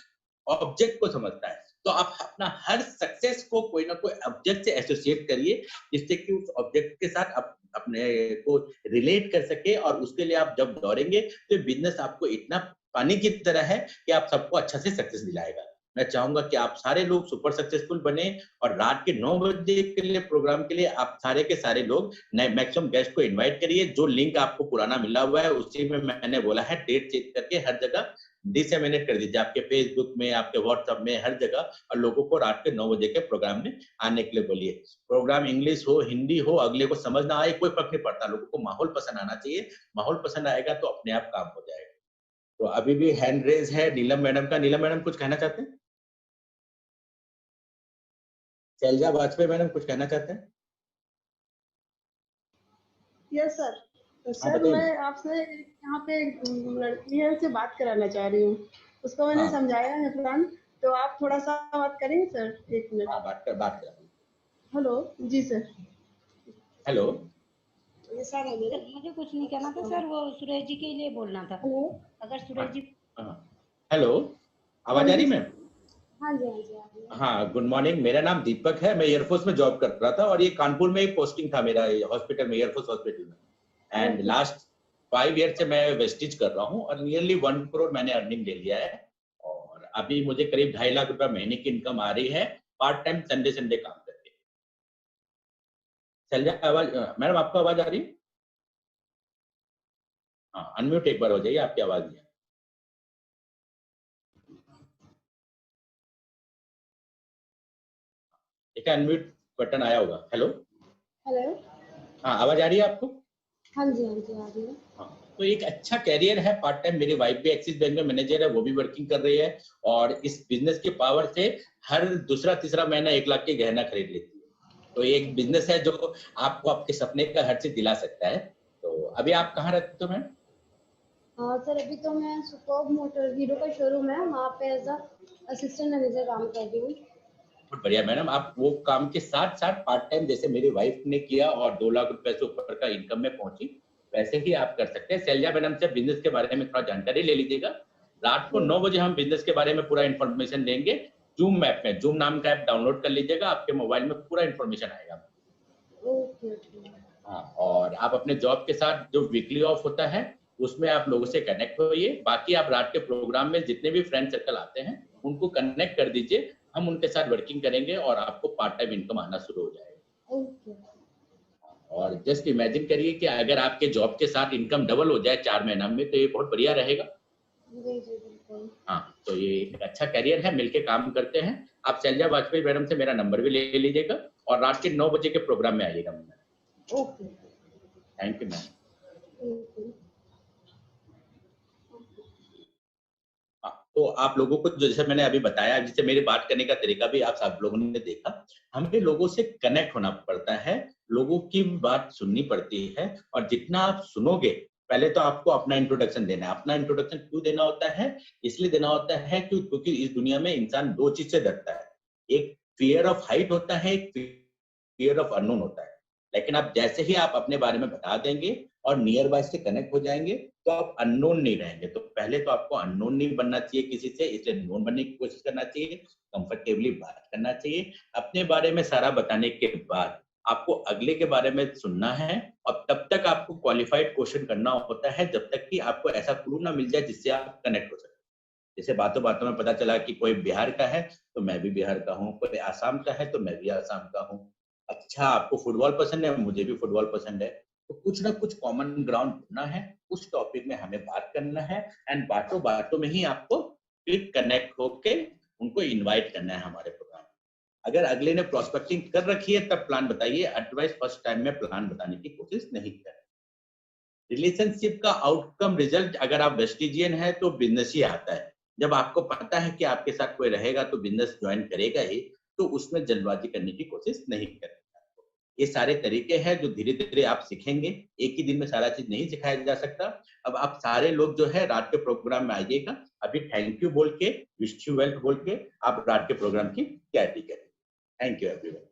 Speaker 1: ऑब्जेक्ट को समझता है। तो आप अपना हर सक्सेस को कोई ना कोई ऑब्जेक्ट से एसोसिएट करिए, जिससे कि उस ऑब्जेक्ट के साथ आप अपने को रिलेट कर सके, और उसके लिए आप जब दौड़ेंगे तो बिजनेस आपको इतना पानी की तरह है कि आप सबको अच्छा से सक्सेस दिलाएगा। मैं चाहूंगा कि आप सारे लोग सुपर सक्सेसफुल बने, और रात के 9 बजे के लिए प्रोग्राम के लिए आप सारे के सारे लोग मैक्सिमम गेस्ट को इनवाइट करिए। जो लिंक आपको पुराना मिला हुआ है उसी में मैंने बोला है, डेट चेक करके हर जगह डिसेमिनेट कर दीजिए, आपके फेसबुक में, आपके व्हाट्सएप में, हर जगह, और लोगों को रात के 9 बजे के प्रोग्राम में आने के लिए बोलिए। प्रोग्राम इंग्लिश हो, हिंदी हो, अगले को समझ ना आए कोई फर्क नहीं पड़ता, लोगों को माहौल पसंद आना चाहिए। माहौल पसंद आएगा तो अपने आप काम हो जाएगा। तो अभी भी हैंड रेज है नीलम मैडम का। नीलम मैडम कुछ कहना चाहते हैं? शैलजा वाजपेयी मैडम कुछ कहना चाहते हैं?
Speaker 12: Yes sir. सर मैं आपसे यहाँ पे लड़की है से बात कराना चाह रही हूँ, उसको मैंने समझाया है प्लान, तो आप थोड़ा सा बात करेंगे सर? 1 मिनट।
Speaker 1: बात कर।
Speaker 12: हेलो जी सर।
Speaker 1: हेलो
Speaker 17: मुझे कुछ नहीं कहना था सर, वो सुरेश जी के लिए बोलना था। अगर सुरेश जी।
Speaker 1: हेलो, आवाज आ रही मैम?
Speaker 12: हाँ जी।
Speaker 1: हाँ, गुड मॉर्निंग, मेरा नाम दीपक है, मैं एयरफोर्स में जॉब कर रहा था, और ये कानपुर में एक पोस्टिंग था मेरा हॉस्पिटल में, एयरफोर्स हॉस्पिटल में, एंड लास्ट 5 ईयर से मैं वेस्टिज कर रहा हूँ, और नियरली 1 करोड़ मैंने अर्निंग ले लिया है, और अभी मुझे करीब 2.5 लाख रुपए महीने की इनकम आ रही है, पार्ट टाइम संडे काम करके। चल जाए आवाज मैडम, आपको आवाज आ रही है? हाँ, अनम्यूट एक बार हो जाइए, आपकी आवाज नहीं। एक अनम्यूट बटन आया होगा। हेलो हाँ, आवाज आ रही है आपको?
Speaker 12: हाँ जी आ रही है।
Speaker 1: हाँ, तो एक अच्छा कैरियर है पार्ट टाइम। मेरी वाइफ भी एक्सिस बैंक में मैनेजर है, वो भी वर्किंग कर रही है, और इस बिजनेस के पावर से हर दूसरा तीसरा महीना 1 लाख के गहना खरीद लेती है। तो ये एक बिजनेस है जो आपको आपके सपने का हर चीज दिला सकता है। तो अभी आप कहाँ रहते हो मैम?
Speaker 10: सर अभी तो मैं सुपर्ब मोटर हीरो का शोरूम है, वहाँ पे एज असिस्टेंट मैनेजर काम कर रही हूँ।
Speaker 1: बहुत बढ़िया मैडम, आप वो काम के साथ साथ पार्ट टाइम जैसे मेरी वाइफ ने किया और 2 लाख रुपए से ऊपर का इनकम में पहुंची, वैसे ही आप कर सकते हैं। शैलजा मैडम से बिजनेस के बारे में थोड़ा जानकारी ले लीजिएगा। रात को 9 बजे हम बिजनेस के बारे में पूरा इन्फॉर्मेशन देंगे। जूम ऐप में, जूम नाम का ऐप डाउनलोड कर लीजिएगा, आपके मोबाइल में पूरा इन्फॉर्मेशन आएगा। हाँ, और आप अपने जॉब के साथ जो वीकली ऑफ होता है उसमें आप लोगों से कनेक्ट होइए। बाकी आप रात के प्रोग्राम में जितने भी फ्रेंड सर्कल आते हैं उनको कनेक्ट कर दीजिए, हम उनके साथ वर्किंग करेंगे और आपको पार्ट टाइम इनकम आना शुरू हो जाएगा। और जस्ट इमेजिन करिए कि अगर आपके जॉब के साथ इनकम डबल हो जाए 4 महीना में, तो ये बहुत बढ़िया रहेगा। हाँ, तो ये एक अच्छा करियर है, मिलके काम करते हैं। आप शैलजा वाजपेयी मैडम से मेरा नंबर भी ले लीजिएगा और रात के 9 बजे के प्रोग्राम में आइएगा। Thank you ma'am. तो आप लोगों को जैसे मैंने अभी बताया, जिससे मेरी बात करने का तरीका भी आप सब लोगों ने देखा, हमें लोगों से कनेक्ट होना पड़ता है, लोगों की बात सुननी पड़ती है। और जितना आप सुनोगे, पहले तो आपको अपना इंट्रोडक्शन देना है। अपना इंट्रोडक्शन क्यों देना होता है? इसलिए देना होता है क्योंकि इस दुनिया में इंसान 2 चीज से डरता है, एक फियर ऑफ हाइट होता है, एक फियर ऑफ अननोन होता है। लेकिन आप जैसे ही आप अपने बारे में बता देंगे और नियर बाय से कनेक्ट हो जाएंगे तो आप अननोन नहीं रहेंगे। तो पहले तो आपको अननोन नहीं बनना चाहिए किसी से, इसलिए नोन बनने की कोशिश करना चाहिए, कंफर्टेबली बात करना चाहिए। अपने बारे में सारा बताने के बाद आपको अगले के बारे में सुनना है और तब तक आपको क्वालिफाइड क्वेश्चन करना होता है जब तक कि आपको ऐसा क्लू ना मिल जाए जिससे आप कनेक्ट हो सके। जैसे बातों बातों में पता चला कि कोई बिहार का है तो मैं भी बिहार का हूँ, कोई आसाम का है तो मैं भी आसाम का हूँ। अच्छा, आपको फुटबॉल पसंद है, मुझे भी फुटबॉल पसंद है, तो कुछ ना कुछ कॉमन ग्राउंड ढूंढना है, उस टॉपिक में हमें बात करना है एंड बातों बातों में ही आपको फिर कनेक्ट होके उनको इनवाइट करना है हमारे प्रोग्राम। अगर अगले ने प्रोस्पेक्टिंग कर रखी है तब प्लान बताइए, अदरवाइज फर्स्ट टाइम में प्लान बताने की कोशिश नहीं करें। रिलेशनशिप का आउटकम रिजल्ट अगर आप वेस्टिजियन है तो बिजनेस ही आता है। जब आपको पता है कि आपके साथ कोई रहेगा तो बिजनेस ज्वाइन करेगा ही, तो उसमें जल्दबाजी करने की कोशिश नहीं करें। ये सारे तरीके हैं जो धीरे धीरे आप सीखेंगे, एक ही दिन में सारा चीज नहीं सिखाया जा सकता। अब आप सारे लोग जो है रात के प्रोग्राम में आइएगा। अभी थैंक यू बोल के, विश यू वेल बोल के आप रात के प्रोग्राम की तैयारी करें। Thank you everyone.